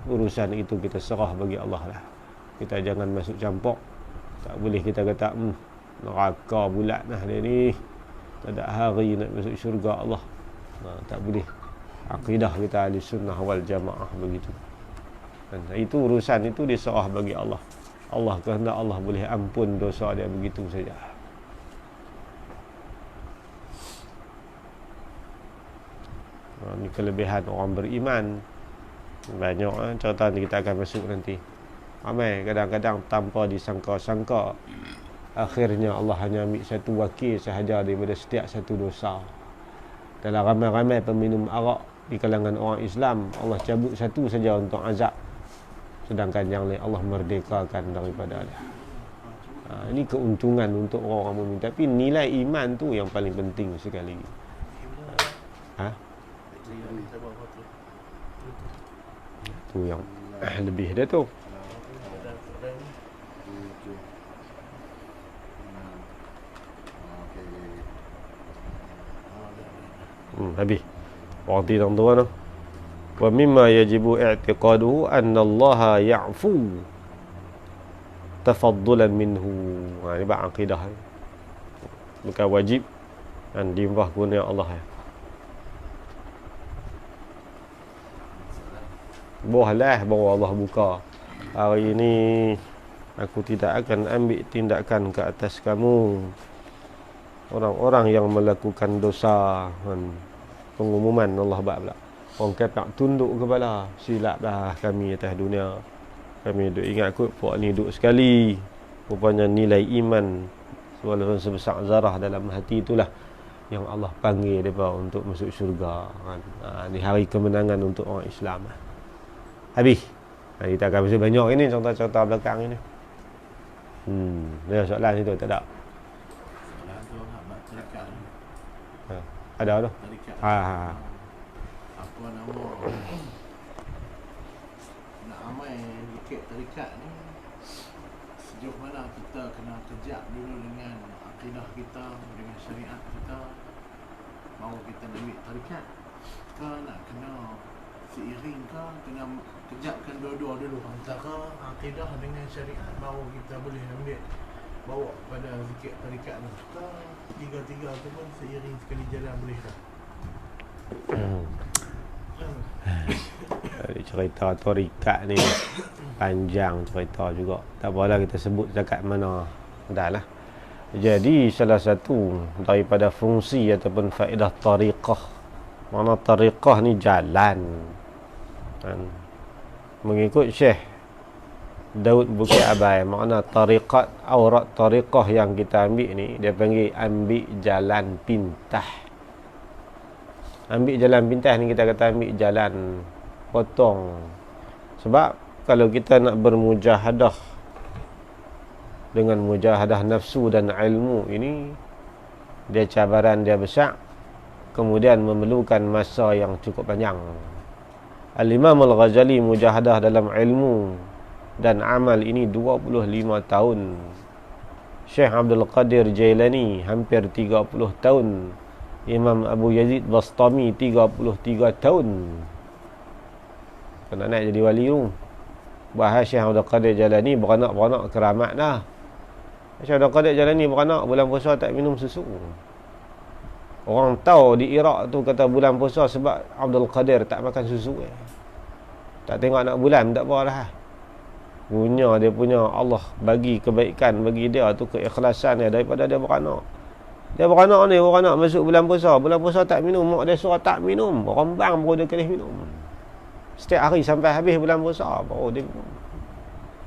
urusan itu kita serah bagi Allah lah. Kita jangan masuk campur. Tak boleh kita kata neraka bulat lah dia ni, tak ada hari nak masuk syurga Allah. Tak boleh. Akidah kita ahli sunnah wal jamaah begitu. Dan itu urusan itu diserah bagi Allah. Allah kehendak Allah boleh ampun dosa dia begitu saja. Ini kelebihan orang beriman. Banyak contoh ni kita akan masuk nanti. Ramai kadang-kadang tanpa disangka-sangka, akhirnya Allah hanya ambil satu wakil sahaja daripada setiap satu dosa. Dalam ramai-ramai peminum arak di kalangan orang Islam, Allah cabut satu saja untuk azab, sedangkan yang lain Allah merdekakan daripada dia. Ini keuntungan untuk orang mukmin. Tapi nilai iman tu yang paling penting sekali. Tu yang lebih dia tu. Habis. Waktu yang tua tu. Wa mimma yajibu i'tiqaduhu anna Allah ya'fu tafaddulan minhu. Ini bab akidah. Bukan wajib, dan diimbah kurnia Allah. Bolehlah baru Allah buka. Hari ini aku tidak akan ambil tindakan ke atas kamu, orang-orang yang melakukan dosa. Pengumuman Allah buat pula. Orang kafir tunduk kepala, silap dah kami atas dunia. Kami duk ingat kot puak ni duk sekali. Rupanya nilai iman walaupun sebesar zarah dalam hati itulah yang Allah panggil mereka untuk masuk syurga. Di hari kemenangan untuk orang Islam. Habis. Kita akan masih banyak ini contoh-contoh belakang ini. Ada soalan itu tak ada? Soalan tu nak terikat ni. Ada tu. Terikat. Apa nama? Nak amai dikit terikat ni, sejauh mana kita kena kejap dulu dengan akidah kita, dengan syariat kita, baru kita nak ambil terikat. Ke nak kena seiring ke, kena kejapkan dua-dua dulu, antara akidah dengan syariat, baru kita boleh ambil bawa pada zikir tarikat tu, tiga-tiga tu pun seiring sekali jalan boleh dah. Cerita tarikat ni panjang cerita juga. Tak apalah kita sebut dekat mana. Dah lah. Jadi salah satu daripada fungsi ataupun faedah tariqah. Mana tariqah ni jalan. Mengikut Syekh Daud Bukit Abai, makna tariqat aurat tariqah yang kita ambil ni dia panggil ambil jalan pintah. Ambil jalan pintah ni kita kata ambil jalan potong. Sebab kalau kita nak bermujahadah dengan mujahadah nafsu dan ilmu ini, dia cabaran dia besar, kemudian memerlukan masa yang cukup panjang. Al-Imam Al-Ghazali mujahadah dalam ilmu dan amal ini 25 tahun. Syekh Abdul Qadir Jailani hampir 30 tahun. Imam Abu Yazid Bastami 33 tahun. Kena naik jadi wali tu. Bahas Syekh Abdul Qadir Jailani beranak-beranak keramat dah. Syekh Abdul Qadir Jailani beranak bulan puasa tak minum susu. Orang tahu di Iraq tu kata bulan puasa sebab Abdul Qadir tak makan susu. Tak tengok anak bulan tak apa dah. Dia punya Allah bagi kebaikan bagi dia tu, keikhlasan dia daripada dia beranak. Dia beranak masuk bulan puasa tak minum, mak dia suruh tak minum, rombang baru dia kena minum. Setiap hari sampai habis bulan puasa baru dia minum.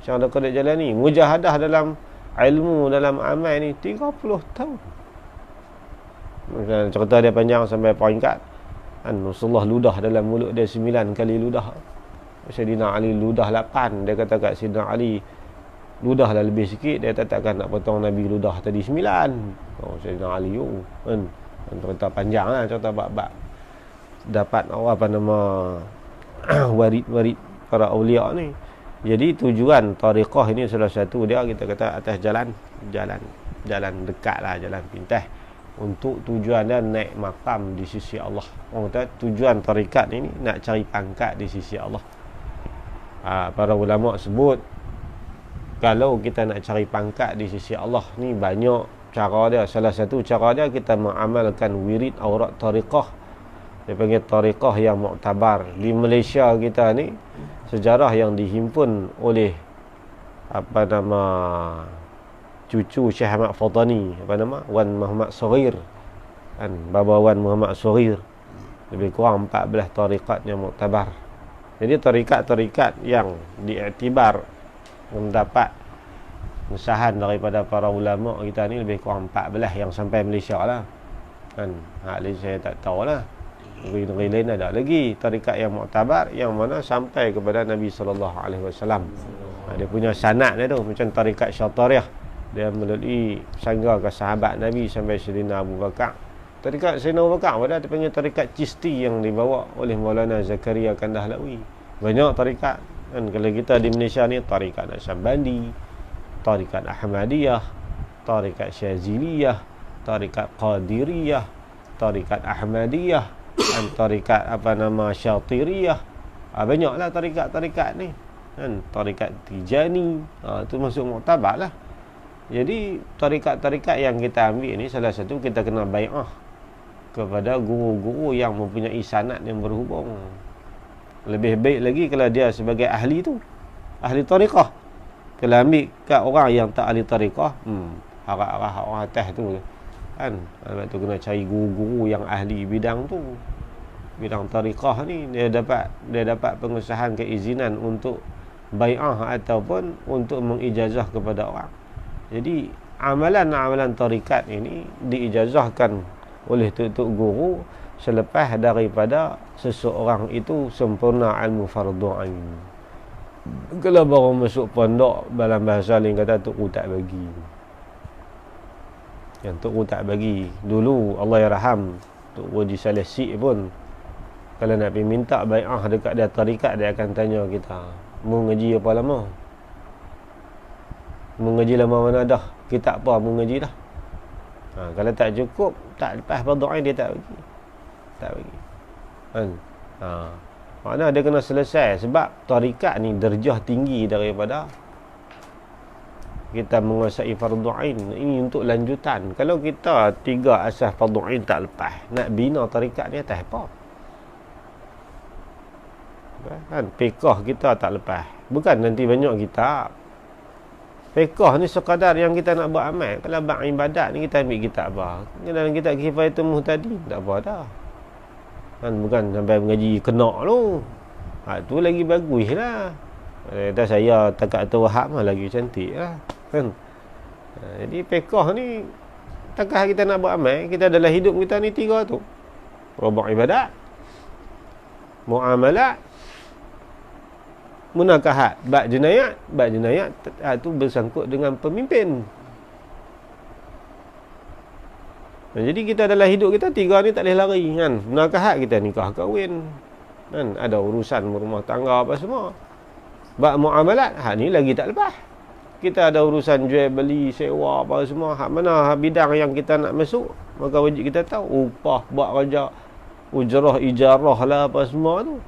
Syekh Abdul Qadir Jailani mujahadah dalam ilmu, dalam amal ni 30 tahun. Cerita dia panjang sampai peringkat Rasulullah ludah dalam mulut dia 9 kali ludah. Sayyidina Ali ludah 8. Dia kata kat Sayyidina Ali, ludah dah lebih sikit. Dia takkan nak potong Nabi ludah tadi 9. Sayyidina Ali kan. Cerita panjang lah, cerita bab-bab. Dapat apa nama warid-warid para awliya ni. Jadi tujuan tariqah ini salah satu dia, kita kata atas jalan dekat lah, jalan pintah. Untuk tujuan dia naik makam di sisi Allah. Orang kata tujuan tarikat ini nak cari pangkat di sisi Allah. Para ulama sebut kalau kita nak cari pangkat di sisi Allah ni banyak cara dia. Salah satu cara dia kita mengamalkan wirid aurat tariqah. Dia panggil tariqah yang muktabar. Di Malaysia kita ni sejarah yang dihimpun oleh cucu Syekh Ahmad Fadani, Wan Muhammad Saghir kan, Baba Wan Muhammad Saghir. Lebih kurang 14 tariqat yang muktabar. Jadi tarikat-tarikat yang diiktibar mendapat usahan daripada para ulama kita ni lebih kurang 14 yang sampai Malaysia lah kan. Saya tak tahu lah, negeri lain ada lagi tarikat yang muktabar yang mana sampai kepada Nabi SAW. Dia punya sanad dia tu macam tarikat Syatariyah, dia melalui sangga ke sahabat Nabi sampai Sayyidina Abu Bakar. Tarikat Sayyidina Abu Bakar pada dipanggil tarikat Chisti yang dibawa oleh Maulana Zakaria Kandahlawi. Banyak tarikat kan. Kalau kita di Malaysia ni tarikat Naqsyabandi, tarikat Ahmadiyah, tarikat Syaziliyah, tarikat Qadiriyah, tarikat Ahmadiyah, dan tarikat Syatiriyah. Banyaklah tarikat-tarikat ni kan. Tarikat Tijani tu masuk muktabar lah. Jadi tarikat-tarikat yang kita ambil ni salah satu kita kena bai'ah kepada guru-guru yang mempunyai sanad yang berhubung. Lebih baik lagi kalau dia sebagai ahli tu, ahli tariqah. Kalau ambil kat orang yang tak ahli tariqah, arah-arah orang atas tu kan. Sebab tu kena cari guru-guru yang ahli bidang tu. Bidang tariqah ni dia dapat pengesahan keizinan untuk bai'ah ataupun untuk mengijazah kepada orang. Jadi amalan-amalan tarikat ini diijazahkan oleh tuk-tuk guru selepas daripada seseorang itu sempurna ilmu fardu ain. Kalau baru masuk pondok, dalam bahasa lain kata tuk guru tak bagi. Yang tuk guru tak bagi. Dulu Allah yarham Tuk Guru Haji Saleh Sik pun kalau nak pergi minta bai'ah dekat dia tarikat, dia akan tanya kita, mau ngaji apa lama? Mengaji lama mana dah? Kitab apa mengaji dah? Kalau tak cukup, tak lepas fardu ain dia tak bagi. Kan? Makna dia kena selesai sebab tarikat ni darjah tinggi daripada kita menguasai fardu ain. Ini untuk lanjutan. Kalau kita 3 asas fardu ain tak lepas, nak bina tarikat ni atas apa? Kan fiqh kita tak lepas. Bukan nanti banyak kitab. Fiqh ni sekadar yang kita nak buat amal. Kalau bab ibadat ni kita ambil kitab apa? Dalam kitab Kifayatul Muhtadi tak apa dah. Kan bukan sampai mengaji kena tu. Tu lagi baguslah. Kata saya takat Atul Wahab mah lagi cantik lah. Kan? Jadi fiqh ni takkan kita nak buat amal, kita dalam hidup kita ni 3 tu. Robok ibadat, muamalat, munakahat. Bab jenayat tu bersangkut dengan pemimpin. Jadi kita dalam hidup kita 3 ni tak boleh lari kan. Munakahat kita nikah kahwin. Kan ada urusan rumah tangga apa semua. Bab muamalat ni lagi tak lepas. Kita ada urusan jual beli, sewa apa semua. Hak mana bidang yang kita nak masuk, maka wajib kita tahu upah, buat kerja, ujrah, ijarah lah apa semua tu.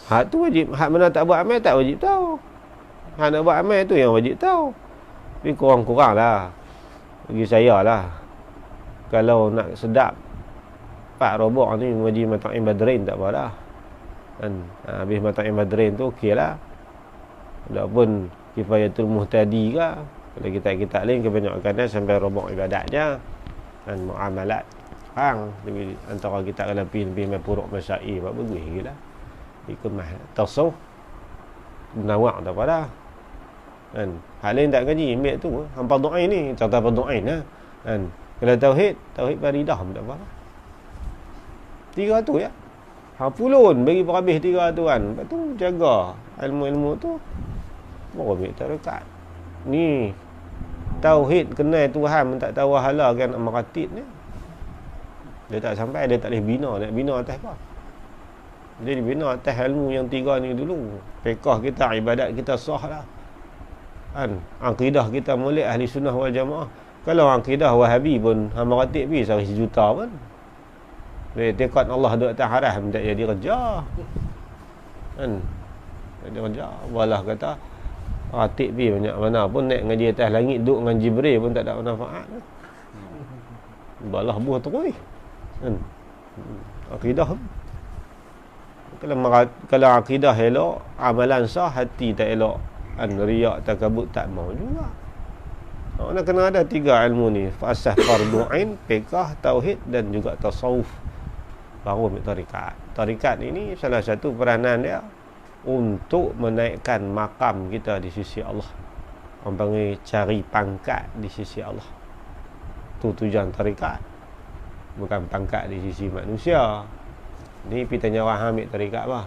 Hak tu wajib. Hak mana tak buat amal tak wajib tahu. Hak nak buat amal tu yang wajib tahu. Tapi kurang-kurang lah. Bagi saya lah. Kalau nak sedap 4 robok ni wajib mata'im badrin tak apa dah. Kan? Habis mata'im badrin tu okey lah. Adapun Kifayatul Muhtadi ke, kalau kita lain kebanyakan sampai robok ibadat je. Dan muamalat tapi antara kita kalau lebih puruk masyai apa bagus gila. Ikut mah tasawuf nawak tak apa dah. Kan hal lain tak ngaji ambil tu hampa doa ni contoh berdoa lah. Kan kalau tauhid faridah tak apa. 3 tu ya. Pulun bagi berhabis 3 tu kan. Lepas tu jaga ilmu-ilmu tu. Baru ambil tarikat. Ni tauhid kenal Tuhan, tak tahu halal kan maratib ni. Dia tak sampai, dia tak boleh bina. Nak bina atas apa? Dia dibina atas ilmu yang 3 ni dulu. Fiqh kita, ibadat kita sah lah. Kan? Akidah kita molek ahli sunnah wal jamaah. Kalau akidah wahabi pun maratib pergi 1 juta pun. Dia tekad Allah duduk atas haram, tak jadi kerja. Kan? Tak jadi kerja. Walah kata Ratib pergi banyak mana pun naik ngaji atas langit duduk dengan Jibril pun tak ada manfaat. Balah buah terus. Kan? Akidah. Kalau akidah elok, amalan sah, hati tak elok. Riak, takabut tak mau juga. Nak kena ada 3 ilmu ni. Asas fardu ain, fiqh, tauhid dan juga tasawuf. Baru ambil tarikat. Tarikat ini salah satu peranan dia untuk menaikkan makam kita di sisi Allah. Orang panggil cari pangkat di sisi Allah. Tu tujuan tarikat. Bukan pangkat di sisi manusia. Ni pergi tanya orang ambil tarikat apa?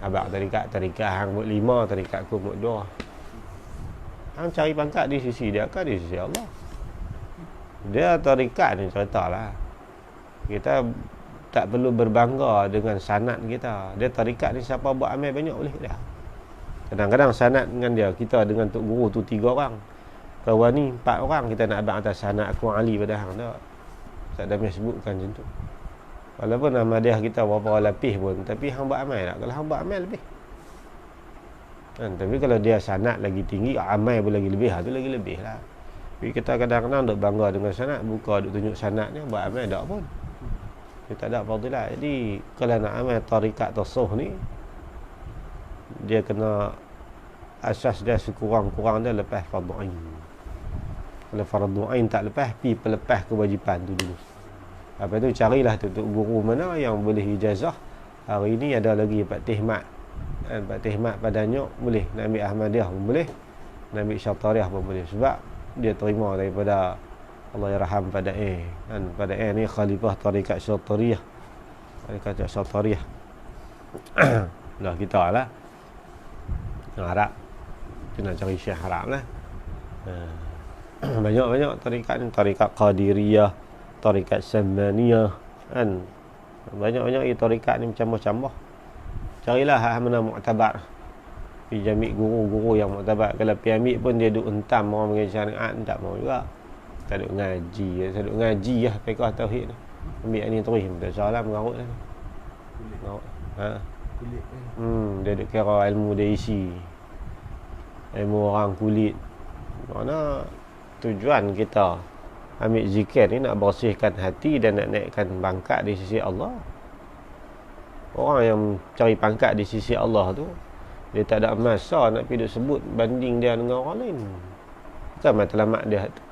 Abang tarikat hang buat 5, tarikat aku buat 2. Hang cari pangkat di sisi dia ke di sisi Allah? Dia tarikat ni ceritalah. Kita tak perlu berbangga dengan sanad kita. Dia tarikat ni siapa buat amal banyak boleh dah. Kadang-kadang sanad dengan dia, kita dengan tok guru tu 3 orang. Kawan ni 4 orang, kita nak abang atas sanad aku Ali pada hang tak. Tak ada sebutkan macam tu. Walaupun nama dia kita berapa lapis pun, tapi hang buat amal tak? Kalau hang buat amal lebih. Kan? Tapi kalau dia sanad lagi tinggi, amal pun lagi lebih, tu lagi lebih lah. Tapi kita kadang-kadang duk bangga dengan sanad, buka duk tunjuk sanad ni, buat amal tak pun. Dia tak ada fadilah. Jadi kalau nak amal tarikat tasawuf ni, dia kena asas dia sekurang-kurang dia lepas fardu ain. Kalau fardu ain tak lepas, pi pelepas kewajipan tu dulu. Lepas tu carilah tu guru mana yang boleh ijazah. Hari ni ada lagi Pak Tihmat. Pak Tihmat padanya boleh. Nak ambil Ahmadiyah pun boleh. Nak ambil Syatariah pun boleh. Sebab dia terima daripada Allah yarham pada kan pada ni khalifah tarikat Syatariah. Tarikat Syatariah. Lah kita lah. Arab. Kita nak cari Syekh Arab lah. Banyak-banyak tarikat ni, tarikat Qadiriyah, tarikat Samaniyah kan. Banyak-banyak tarikat ni macam-macam. Carilah hak mana muktabar. Pergi ambil guru-guru yang muktabar. Kalau pergi ambil pun dia duk entam orang mengaji syariat, tak mau juga. Tak duk ngaji, lah fiqh tauhid ni. Ambil ni terus minta salam mengarut lah. Mengarut. Dia duk kira ilmu dia isi. ilmu orang kulit. Mana tujuan kita ambil zikir ni nak bersihkan hati dan nak naikkan pangkat di sisi Allah. Orang yang cari pangkat di sisi Allah tu, dia tak ada masa nak pergi duk sebut banding dia dengan orang lain. Bukan matlamat dia tu.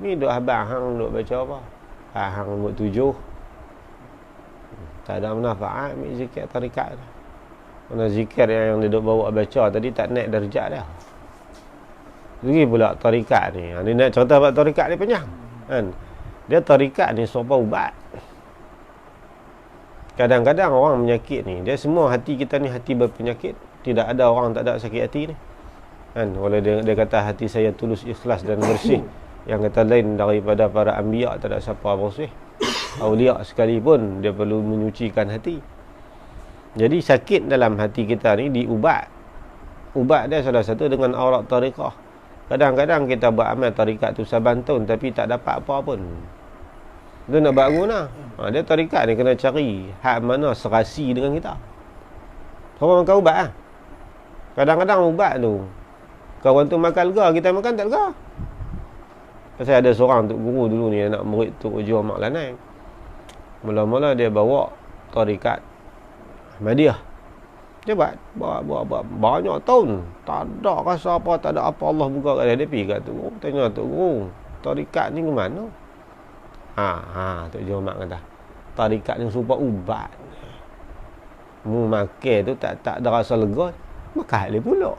Ni duk abang hang duk baca apa? Hang buat 7. Tak ada manfaat ambil zikir tarikat tu. Mana zikir yang dia duk bawa baca tadi tak naik darjat dia. Lagi pula tarikat ni. Dia nak cerita about tarikat ni panjang. Kan? Dia tarikat ni serupa ubat. Kadang-kadang orang menyakit ni, dia semua hati kita ni hati berpenyakit. Tidak ada orang tak ada sakit hati ni. Kan? Kalau dia kata hati saya tulus, ikhlas dan bersih. Yang kata lain daripada para anbiya, tak ada siapa bersih. Aulia sekalipun dia perlu menyucikan hati. Jadi sakit dalam hati kita ni diubat. Ubat dia salah satu dengan aurat tariqah. Kadang-kadang kita buat amal tarikat tu saban tahun tapi tak dapat apa pun. Dia nak buat guna. Dia tarikat ni kena cari hak mana serasi dengan kita. Kau makan ubat lah. Kadang-kadang ubat tu, kawan tu makan lega, kita makan tak lega. Pasal ada seorang tok guru dulu ni, anak murid Tok Ujo Mak Lanai. Mula-mula dia bawa tarikat Ahmadiyah. Dia buat banyak tahun. Tak ada rasa apa, tak ada apa, Allah buka kat dia. Dia pergi kat Tok Guru, tanya Tok Guru, tarikat ni ke mana? Tok Ujo Mak kata, tarikat ni serupa ubat. Mu makan tu tak ada rasa lega, makan dia pula.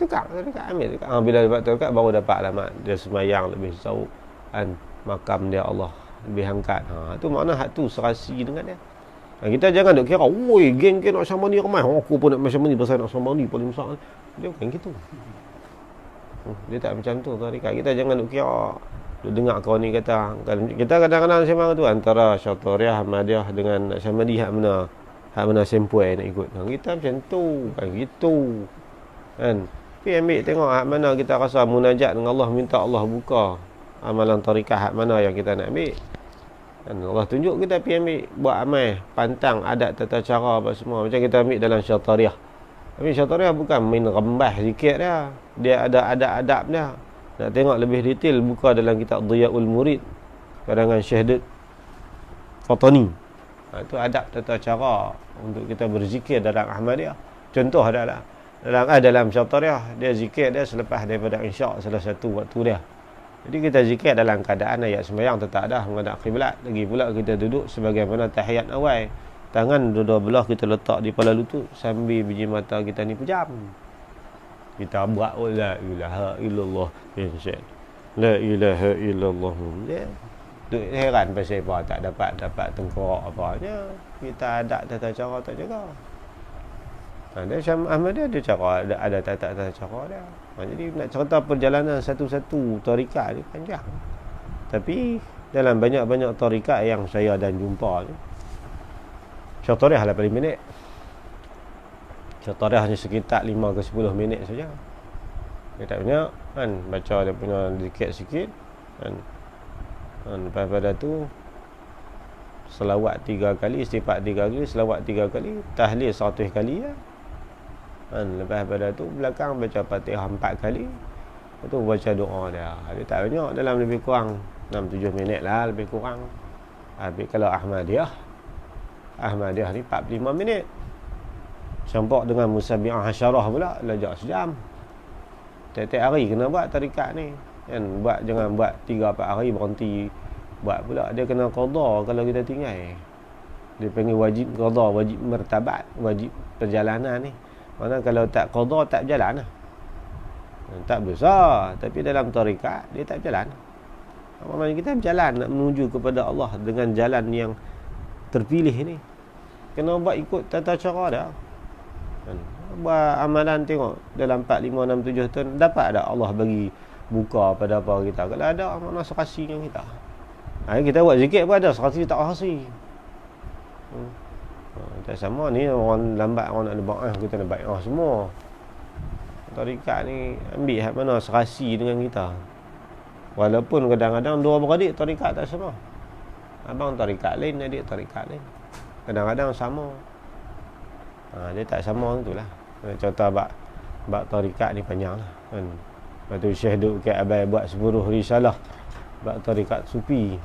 Tukar ambil. Bila dapat tukar baru dapat alamat. Dia semayang lebih jauh kan, makam dia Allah lebih angkat. Tu makna hak tu serasi dengan dia. Kita jangan duk kira, oi geng nak sama ni ramai. Aku pun nak macam ni pasal nak sama ni paling besar. Dia bukan gitu. Dia tak macam tu tarikat. Kita jangan duk kira, duk dengar kawan ni kata. Kita kadang-kadang sembang tu antara Syatariah, Ahmadiyah dengan Syamadi, hak mana sempoi nak ikut. Kita macam tu, bukan gitu. Kan? Pergi ambil tengok hak mana kita rasa munajat dengan Allah, minta Allah buka amalan tarikat hak mana yang kita nak ambil. Kan Allah tunjuk kita pergi ambil, buat amal, pantang adat tata cara apa semua. Macam kita ambil dalam Syatariah. Tapi Syatariah bukan main rembah sikit dia. Dia ada adab-adab dia. Nak tengok lebih detail, buka dalam kitab Dhiyaul Murid karangan Syekh Fatani. Itu adab tata cara untuk kita berzikir dalam Ahmadiyah. Contoh dalam Syatariah, dia zikir dia selepas daripada insya' salah satu waktu dia. Jadi kita zikir dalam keadaan ayat sembahyang tetap dah menghadap kiblat. Lagi pula kita duduk sebagaimana tahiyat awal. Tangan dua-dua belah kita letak di kepala lutut sambil biji mata kita ni pejam. Kita buat la ilaha illallah insya'. La ilaha illallah. Duk heran pasal apa tak dapat tengkorak apanya. Kita ada tata cara tak jaga. Dia Syam Ahmad dia ada cara, ada tata cara dia. Jadi nak cerita perjalanan satu-satu tarikat ni panjang. Tapi dalam banyak-banyak tarikat yang saya dan jumpa ni, Syatariah 8 minit. Syatariah hanya sekitar 5 ke 10 minit saja. Dia tak banyak kan, baca dia punya zikir sikit kan. Lepas pada tu selawat 3 kali, istighfar 3 kali, selawat 3 kali, tahlil 100 kali ya. Lepas pada tu belakang baca Fatihah 4 kali. Lepas tu baca doa dia. Dia tak banyak, dalam lebih kurang 6-7 minit lah lebih kurang. Habis kalau Ahmadiyah ni 45 minit. Campur dengan Musabi'ah Hasyarah pula lajak sejam. Tiap-tiap hari kena buat tarikat ni kan. Jangan buat 3-4 hari berhenti buat pula. Dia kena qada kalau kita tinggal. Dia panggil wajib qada, wajib martabat, wajib perjalanan ni. Mana kalau tak qada tak berjalan lah. Tak besar, tapi dalam tarikat dia tak berjalan. Maksudnya kita berjalan nak menuju kepada Allah dengan jalan yang terpilih ni. Kena buat ikut tata cara dia. Buat amalan tengok dalam 4, 5, 6, 7 tahun dapat tak Allah bagi buka pada apa kita. Kalau ada mana serasi dengan kita. Kita buat zikir pun ada serasi tak serasi. Tak sama ni orang lambat, orang nak lebak kita nak baik semua. Tarikat ni ambil hak mana serasi dengan kita. Walaupun kadang-kadang dua beradik tarikat tak sama. Abang tarikat lain, adik tarikat lain. Kadang-kadang sama. Dia tak sama itulah. Contoh bab tarikat ni panjang lah kan. Lepas tu Syekh duk ke Abai buat 10 risalah bab tarikat sufi.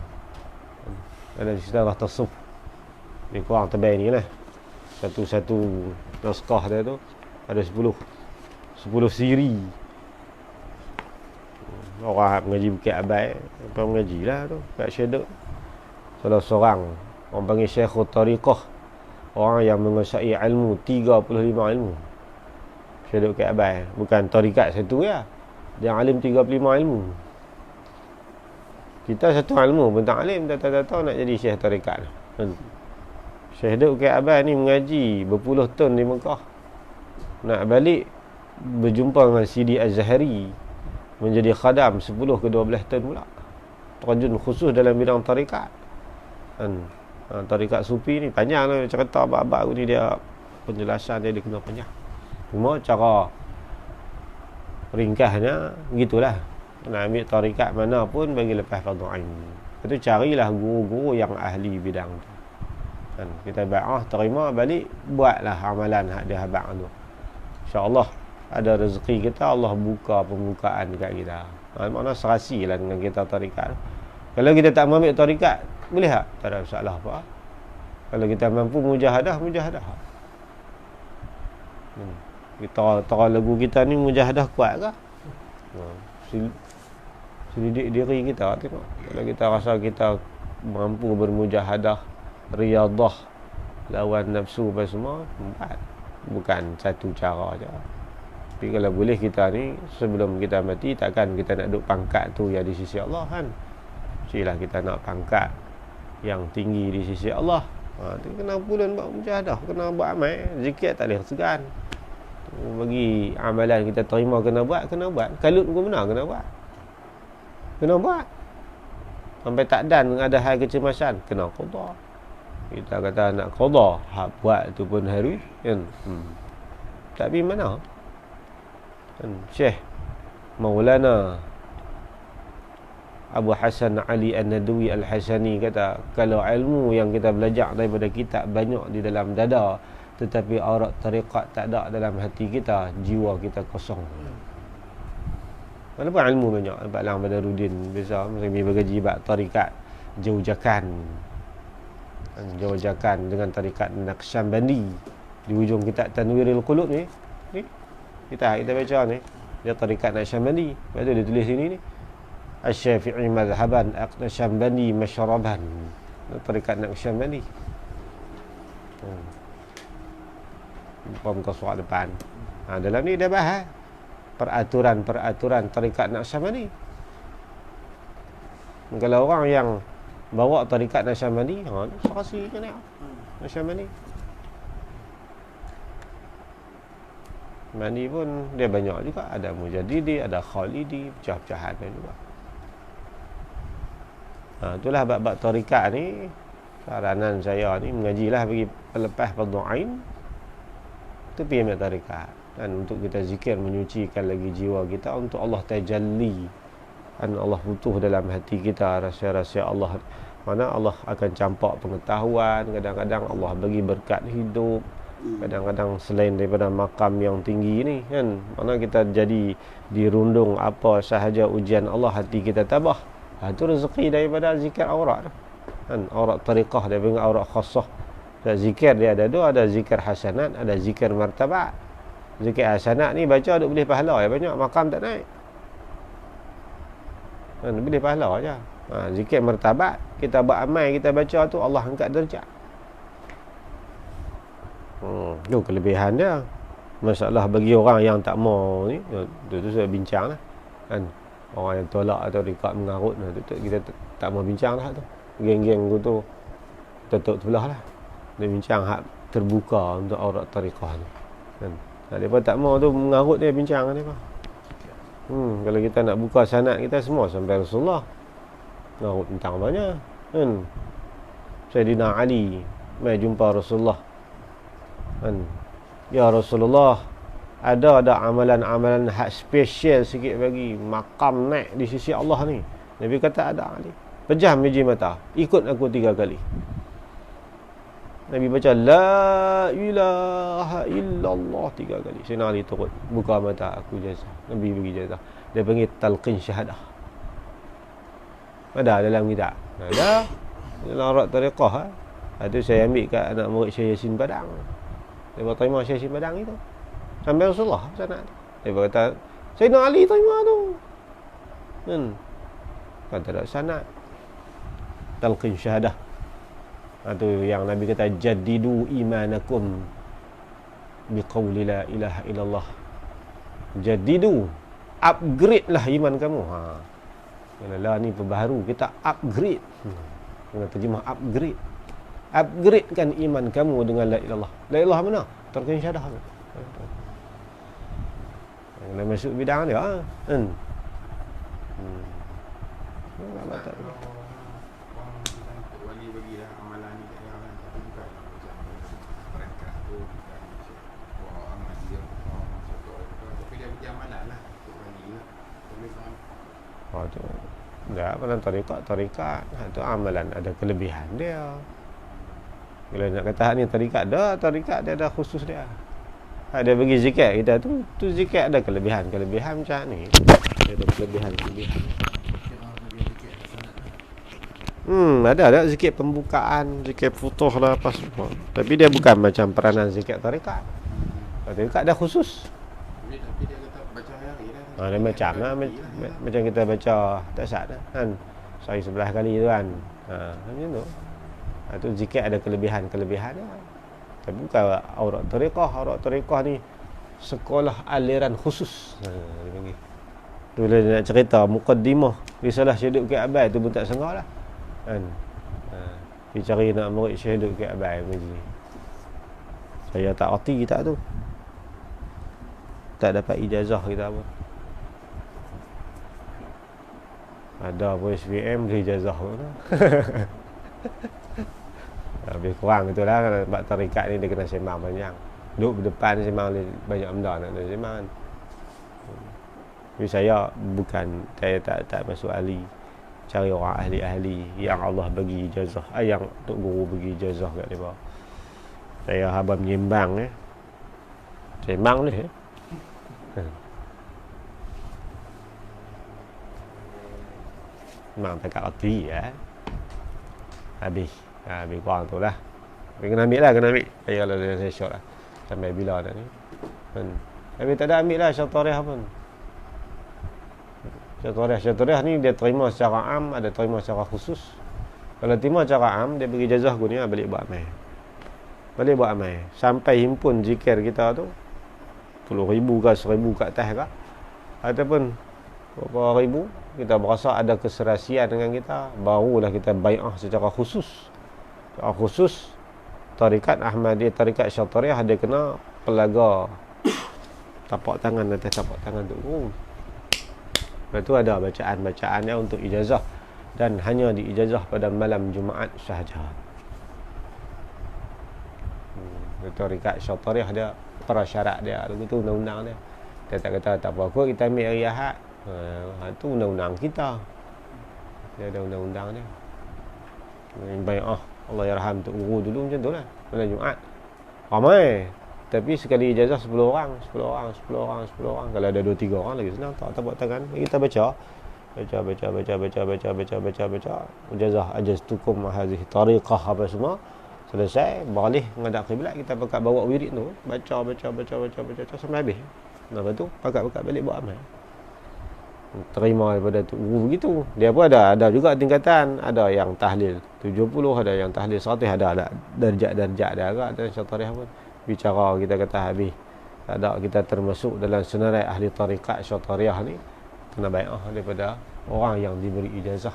Ada istilah tasawuf. Ni kurang tebal ni lah. Satu-satu naskah dia tu ada 10 siri. Orang mengaji Bukit Abai, apa mengaji lah tu kat Syekh. Salah seorang orang panggil Syekhut Tariqah, orang yang menguasai ilmu 35 ilmu. Syekh Bukit Abai, bukan tarikat satu ya. Dia alim 35 ilmu. Kita satu ilmu pun tak alim, tak tahu nak jadi syekh tarikat. Syekh Bukit Abai ni mengaji berpuluh tahun di Mekah. Nak balik berjumpa dengan Sidi Az-Zahari, menjadi khadam 10 ke 12 tahun pula. Terjun khusus dalam bidang tarikat. Tarikat sufi ni panjang lah cerita bab-bab ni, dia penjelasan dia kena panjang. Cuma cara ringkasnya gitulah. Nak ambil tarikat mana pun bagi lepas fardu ain. Itu carilah guru-guru yang ahli bidang tu. Kita bai'ah terima balik, buatlah amalan hak dia habaq tu. Insya-Allah ada rezeki kita, Allah buka pembukaan dekat kita. Makna serasilah dengan kita tarikat. Kalau kita tak ambil tarikat, boleh tak? Tak ada masalah apa. Kalau kita mampu mujahadah. Kita lagu kita ni mujahadah kuat ke? Selidik diri kita tengok. Kalau kita rasa kita mampu bermujahadah, riyadah, lawan nafsu apa semua, bukan satu cara je. Tapi kalau boleh kita ni sebelum kita mati, takkan kita nak duduk pangkat tu yang di sisi Allah kan. Mestilah kita nak pangkat yang tinggi di sisi Allah. Kena bulan buat mujahadah, kena buat amal, zikir tak boleh segan. Bagi amalan kita terima kena buat. Kalut pun benar kena buat. Sampai tak dan ada hal kecemasan, kena qada. Kita kata nak qada, hak buat tu pun harus kan. Tapi mana? Syekh Maulana Abu Hasan Ali An-Nadwi Al-Hasani kata, kalau ilmu yang kita belajar daripada kitab banyak di dalam dada, tetapi aurat tariqat tak ada dalam hati kita, jiwa kita kosong. Walaupun ilmu banyak, Pak Lang Badaruddin biasa kami bergaji bab tarikat jaujakan dengan tarikat Naqsyabandi di ujung kitab Tanwirul Qulub ni kita baca ni, dia tarikat Naqsyabandi. Lepas tu dia tulis sini ni, Asy-Syafi'i madhhaban, Naqsyabandi masyaraban. Tarikat Naqsyabandi. Muka surat depan. Dalam ni dia bahas peraturan tarikat Naqsyabandi. Kalau orang yang bawa tarikat Naqsyabandi, serasi kan Naqsyabandi. Mandi pun dia banyak juga, ada Mujaddidi, ada Khalidi, pecah-pecahan juga. Itulah bab-bab tarikat ni. Saranan saya ni mengajilah bagi pelepas fardu ain, tapi ambil tarikat dan untuk kita zikir, menyucikan lagi jiwa kita untuk Allah tajalli. Dan Allah butuh dalam hati kita rahsia-rahsia Allah. Mana Allah akan campak pengetahuan, kadang-kadang Allah bagi berkat hidup, kadang-kadang selain daripada makam yang tinggi ni kan, mana kita jadi dirundung apa sahaja ujian Allah, hati kita tabah. Itu rezeki daripada zikir aurat kan. Aurat tariqah dia panggil aurat khassah. Dan zikir dia ada dua, ada zikir hasanat, ada zikir martabat. Zikir hasanat ni baca duk boleh pahala ya, banyak makam tak naik kan, boleh pahala aja. Zikir martabat, kita buat amal, kita baca tu Allah angkat darjat. Itu kelebihan dia. Masalah bagi orang yang tak mau ni, tu saya bincang lah kan. Orang yang tolak atau dekat mengarut, tu kita tak mau bincang lah tu. Geng-geng tu tutup sebelah lah. Dia bincang hak terbuka untuk aurat tariqah ni kan. Dia tak mau tu mengarut, dia bincang dia. Kalau kita nak buka sanad kita semua sampai Rasulullah, ngarut tentang banyak kan. Sayyidina Ali mai jumpa Rasulullah kan. Ya Rasulullah, ada amalan-amalan hak spesial sikit bagi makam naik di sisi Allah ni? Nabi kata ada Ali. Pejam biji mata, ikut aku 3 kali. Nabi baca la ilaha illallah 3 kali. Sayyidina Ali turut, buka mata, aku jazah. Nabi bagi jazah. Dia panggil talqin syahadah. Ada dalam kitab. Ada dalam aurat tariqah. Itu saya ambil kat anak murid Syekh Yasin Padang. Dia berterima Syekh Yasin Padang itu. Sampai Rasulullah sanad. Dia berkata, Sayyidina Ali terima tu. Kata tak sanad. Talqin syahadah. Itu yang Nabi kata, jaddidu imanakum biqauli la ilaha illallah. Jaddidu, upgrade lah iman kamu. La ni perbaharu, kita upgrade. Dengan terjemah upgrade. Upgradekan iman kamu dengan la ilallah. La ilallah mana? Talqin syahadah. Yang masuk bidang dia. Wali bagilah amalan ni kat dia kan. Tapi bukan macam perangkat tu, bukan orang dia satu orang. Tapi dia bagi amalan lah untuk wali lah. Boleh faham. Tu. Tak, dalam tarikat itu amalan ada kelebihan dia. Bila nak kata ni tarikat dia ada khusus dia. Ada bagi zikir kita tu zikir ada kelebihan macam ni. Dia ada kelebihan. Ada zikir pembukaan, zikir futuh lah apa semua. Tapi dia bukan macam peranan zikir tarikat. Tarikat ada khusus. Tapi dia kata baca hari dah. Dia macam lah, macam kita baca tak sah dah kan. Sehari 11 kali tu kan. Macam tu. Itu zikir ada kelebihan dia. Tapi bukan aurat tariqah ni sekolah aliran khusus. Dia panggil. Tu bila dia nak cerita muqaddimah risalah Syekh Duk Abai tu pun tak sengah lah. Kan. Dia cari nak murid Syekh Duk Abai begini. Saya tak erti kitab tu. Tak dapat ijazah kita apa. Ada pun SPM beri ijazah pun. Lebih kurang itulah kan, sebab tarikat ni dia kena sembang banyak. Duduk berdepan sembang banyak benda nak sembang kan. Tapi saya tak masuk ahli. Cari orang ahli-ahli yang Allah bagi ijazah, yang Tok Guru bagi ijazah kat dia. Saya haba menyembang sembang ni. Memang tak kat reti habis kurang tu lah. Kena ambil. Saya kalau saya short lah sampai bila dah ni tapi tak ada ambil lah syartariyah pun. Syartariyah ni dia terima secara am, ada terima secara khusus. Kalau terima secara am, dia bagi jazah aku ni balik buat amal sampai himpun zikir kita tu 10,000 ke 1,000 kat atas ke, ataupun berapa ribu, kita berasa ada keserasian dengan kita, barulah kita bai'ah secara khusus. Tarikat Ahmadiyah, tarikat Syartariyah dia kena pelaga tapak tangan atas tapak tangan tu. Lepas tu ada bacaan dia untuk ijazah, dan hanya diijazah pada malam Jumaat sahaja. Tarikat Syartariyah dia prasyarat dia, begitu undang-undang dia. Dia tak kata tak apa kot kita ambil hari Ahad. Itu undang-undang kita. Dia ada undang-undang dia. Bai'ah Allah yarham Tok Guru dulu macam tu lah. Malam Jumaat ramai, tapi sekali ijazah 10 orang. Kalau ada 2-3 orang lagi senang, tak tapak tangan. Kita baca ijazah ajaztukum hadhihi tariqah apa semua. Selesai balik menghadap kiblat, kita pakat bawa wirid tu, baca sampai habis. Lepas tu pakat balik buat amal. Terima daripada Tok Guru begitu. Dia pun ada juga tingkatan, ada yang tahlil 70, ada yang tahlil 100, ada darjat-darjat dia agak dalam Syartariyah pun. Bicara kita kata habis. Tak ada, kita termasuk dalam senarai ahli tarikat Syartariyah ni kena bai'ah daripada orang yang diberi ijazah.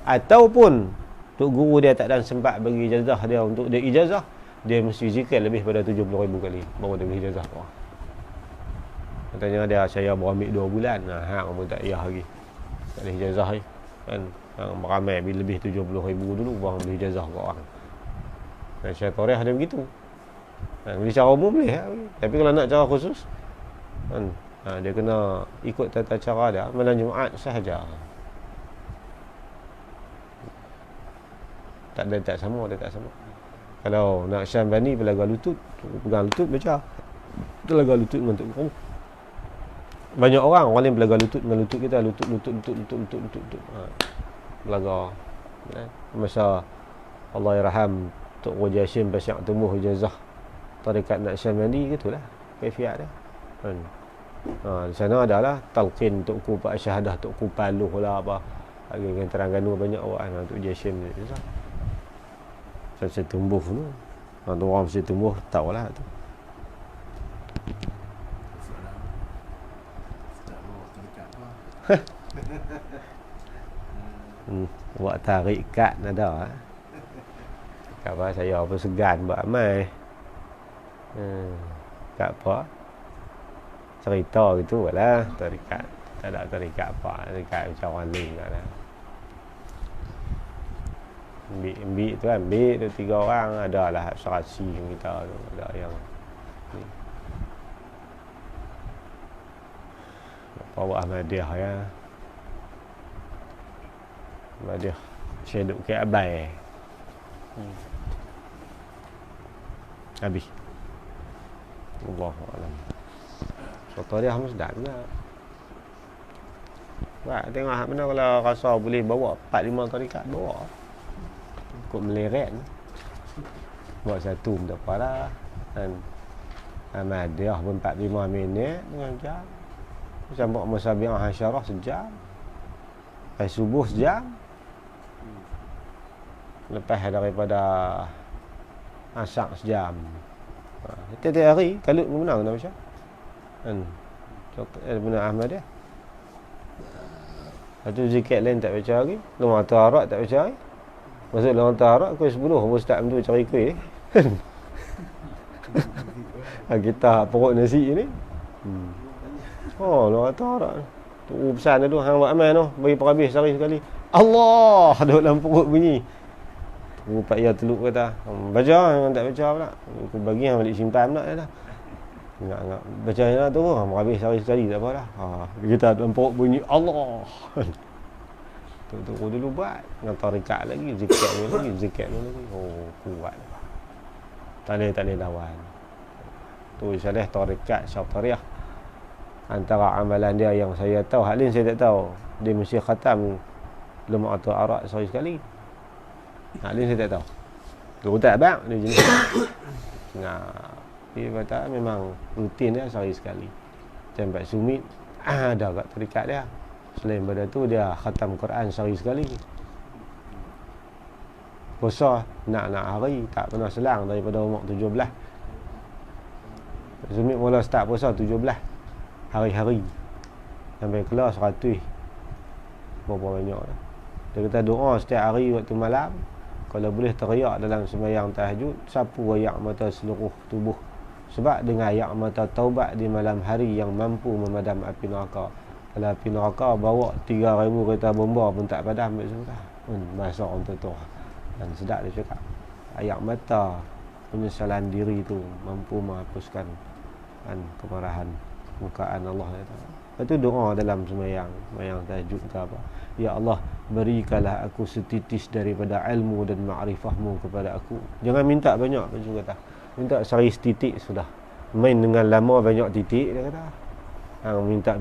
Ataupun Tok Guru dia tak ada sempat bagi ijazah dia untuk dia ijazah, dia mesti zikir lebih pada 70,000 kali baru dia beri ijazah orang. Katanya dia saya berambil 2 bulan. Hang pun tak payah lagi. Tak ada ijazah ni. Kan? Hang beramai lebih 70,000 dulu baru beri ijazah ke orang. Dan Syartariyah dia begitu. Beli cara umum boleh. Tapi kalau nak cara khusus, kan? Dia kena ikut tata cara dia. Malam Jumaat sahaja. Tak sama. Kalau Naqsyabandi belaga lutut, pegang lutut baca. Belaga lutut dengan Tok Guru. Banyak orang lain belaga lutut dengan lutut kita, lutut. Belaga. Masa Allah yarham Tok Guru Jasim Pasyak Tumuh Ijazah Tarekat Naqsyabandi gitulah kaifiat dia. Di sana adalah talqin Tok Guru Pak Syahadah, Tok Guru Paluh lah apa. Agak Terengganu banyak orang Tok Jasim ni. Saya tumbuh tu. Ada orang mesti tumbuh tahulah tu. Buat tarik kad ada. Kata saya apa segan buat amal. Kat apa? Cerita gitu lah tarikat. Tak ada tarikat apa, tarikat macam orang lain lah. Ambil tu ambil tu 3 orang, ada lah serasi kita tu, ada yang ni. Bawa Ahmadiyah ya. Ahmadiyah saya duduk ke Abai. Habis. Allahu a'lam. Soto dia harus dah juga. Wah, tengok hak mana kalau rasa boleh bawa 4-5 tarikat bawa. Kok meleret. Buat satu pun tak apa lah. Dan Ahmadiyah pun 45 minit dengan jam. Sambut Musabi'ah Hasyarah sejam. Lepas subuh sejam. Lepas daripada Asyak sejam. Tiap-tiap hari kalut pun menang tak macam. Benar Ahmadiyah. Lepas tu zikir lain tak baca hari. Lumah Taharat tak baca hari. Masuk dalam Taharat kuih 10 Ustaz tu cari kuih. Kita perut nasi ni. Oh, lumah Taharat. Tu pesan tu hang buat amal tu, bagi perhabis sehari sekali. Allah duduk dalam perut bunyi. Tu Pak Ya teluk kata, baca hang tak baca pula. Aku bagi hang balik simpan pula dah. Ingat baca lah tu, perhabis sehari sekali tak apalah. Kita dalam perut bunyi Allah. Tu dulu buat dengan tarikat lagi, zikir lagi. Oh, kuat. Tak boleh lawan. Tu salah tarikat Syaftariyah. Antara amalan dia yang saya tahu, hal lain saya tak tahu. Dia mesti khatam Lumah Taharat sehari sekali. Hal lain saya tak tahu. Tu tak abang dia jenis. Dia kata memang rutin dia sehari sekali. Sampai sumit ada kat tarikat dia. Selain daripada tu dia khatam Quran sehari sekali. Puasa nak hari tak pernah selang daripada umur 17. Sumit mula start puasa 17 hari-hari sampai kelas 100 berapa banyak dah. Dia kata doa setiap hari waktu malam, kalau boleh teriak dalam sembahyang tahajud, sapu ayak mata seluruh tubuh, sebab dengan ayak mata taubat di malam hari yang mampu memadam api neraka. Kalau api neraka bawa 3,000 kereta bomba pun tak padam sudah. Masa orang tu dan sedap dia cakap, ayak mata penyesalan diri tu mampu menghapuskan kemarahan mukaan Allah. Lepas tu doa dalam sembahyang tahajud ke apa, ya Allah, berikanlah aku setitis daripada ilmu dan ma'rifahmu kepada aku. Jangan minta banyak, macam kata, minta sehari setitik sudah. Main dengan lama banyak titik, dia kata.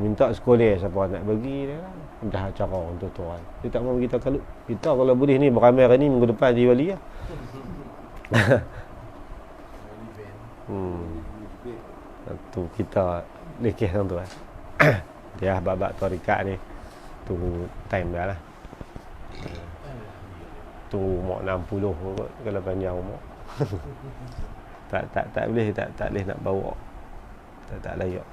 Minta sekolah siapa nak bagi dia lah. Dah cara untuk tuan. Dia tak mahu kita kalut. Kita kalau boleh ni beramai hari ni, minggu depan di wali lah. Tu kita lekeh tu kan. Dia bab-bab tarikat ni tu time dah lah. Tu umur 60 kot kalau panjang umur. tak boleh nak bawa. Tak layak.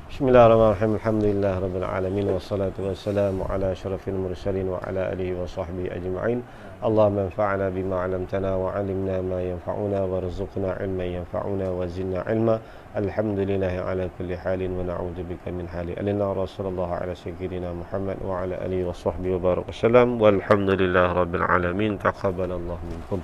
Bismillahirrahmanirrahim. Alhamdulillah rabbil alamin wassalatu wassalamu ala asyrafil mursalin wa ala alihi wa sahbihi ajma'in. Allahumma anfa'na bima 'allamtana wa 'allimna ma yanfa'una warzuqna 'ilman yanfa'una wa zidna 'ilma. Alhamdulillah ala kulli halin wa na'udzubika min hali alina Rasulullah ala sayyidina Muhammad wa ala alihi wa sahbihi wa baraka wasallam. Walhamdulillah rabbil alamin. Taqabbalallahu minkum.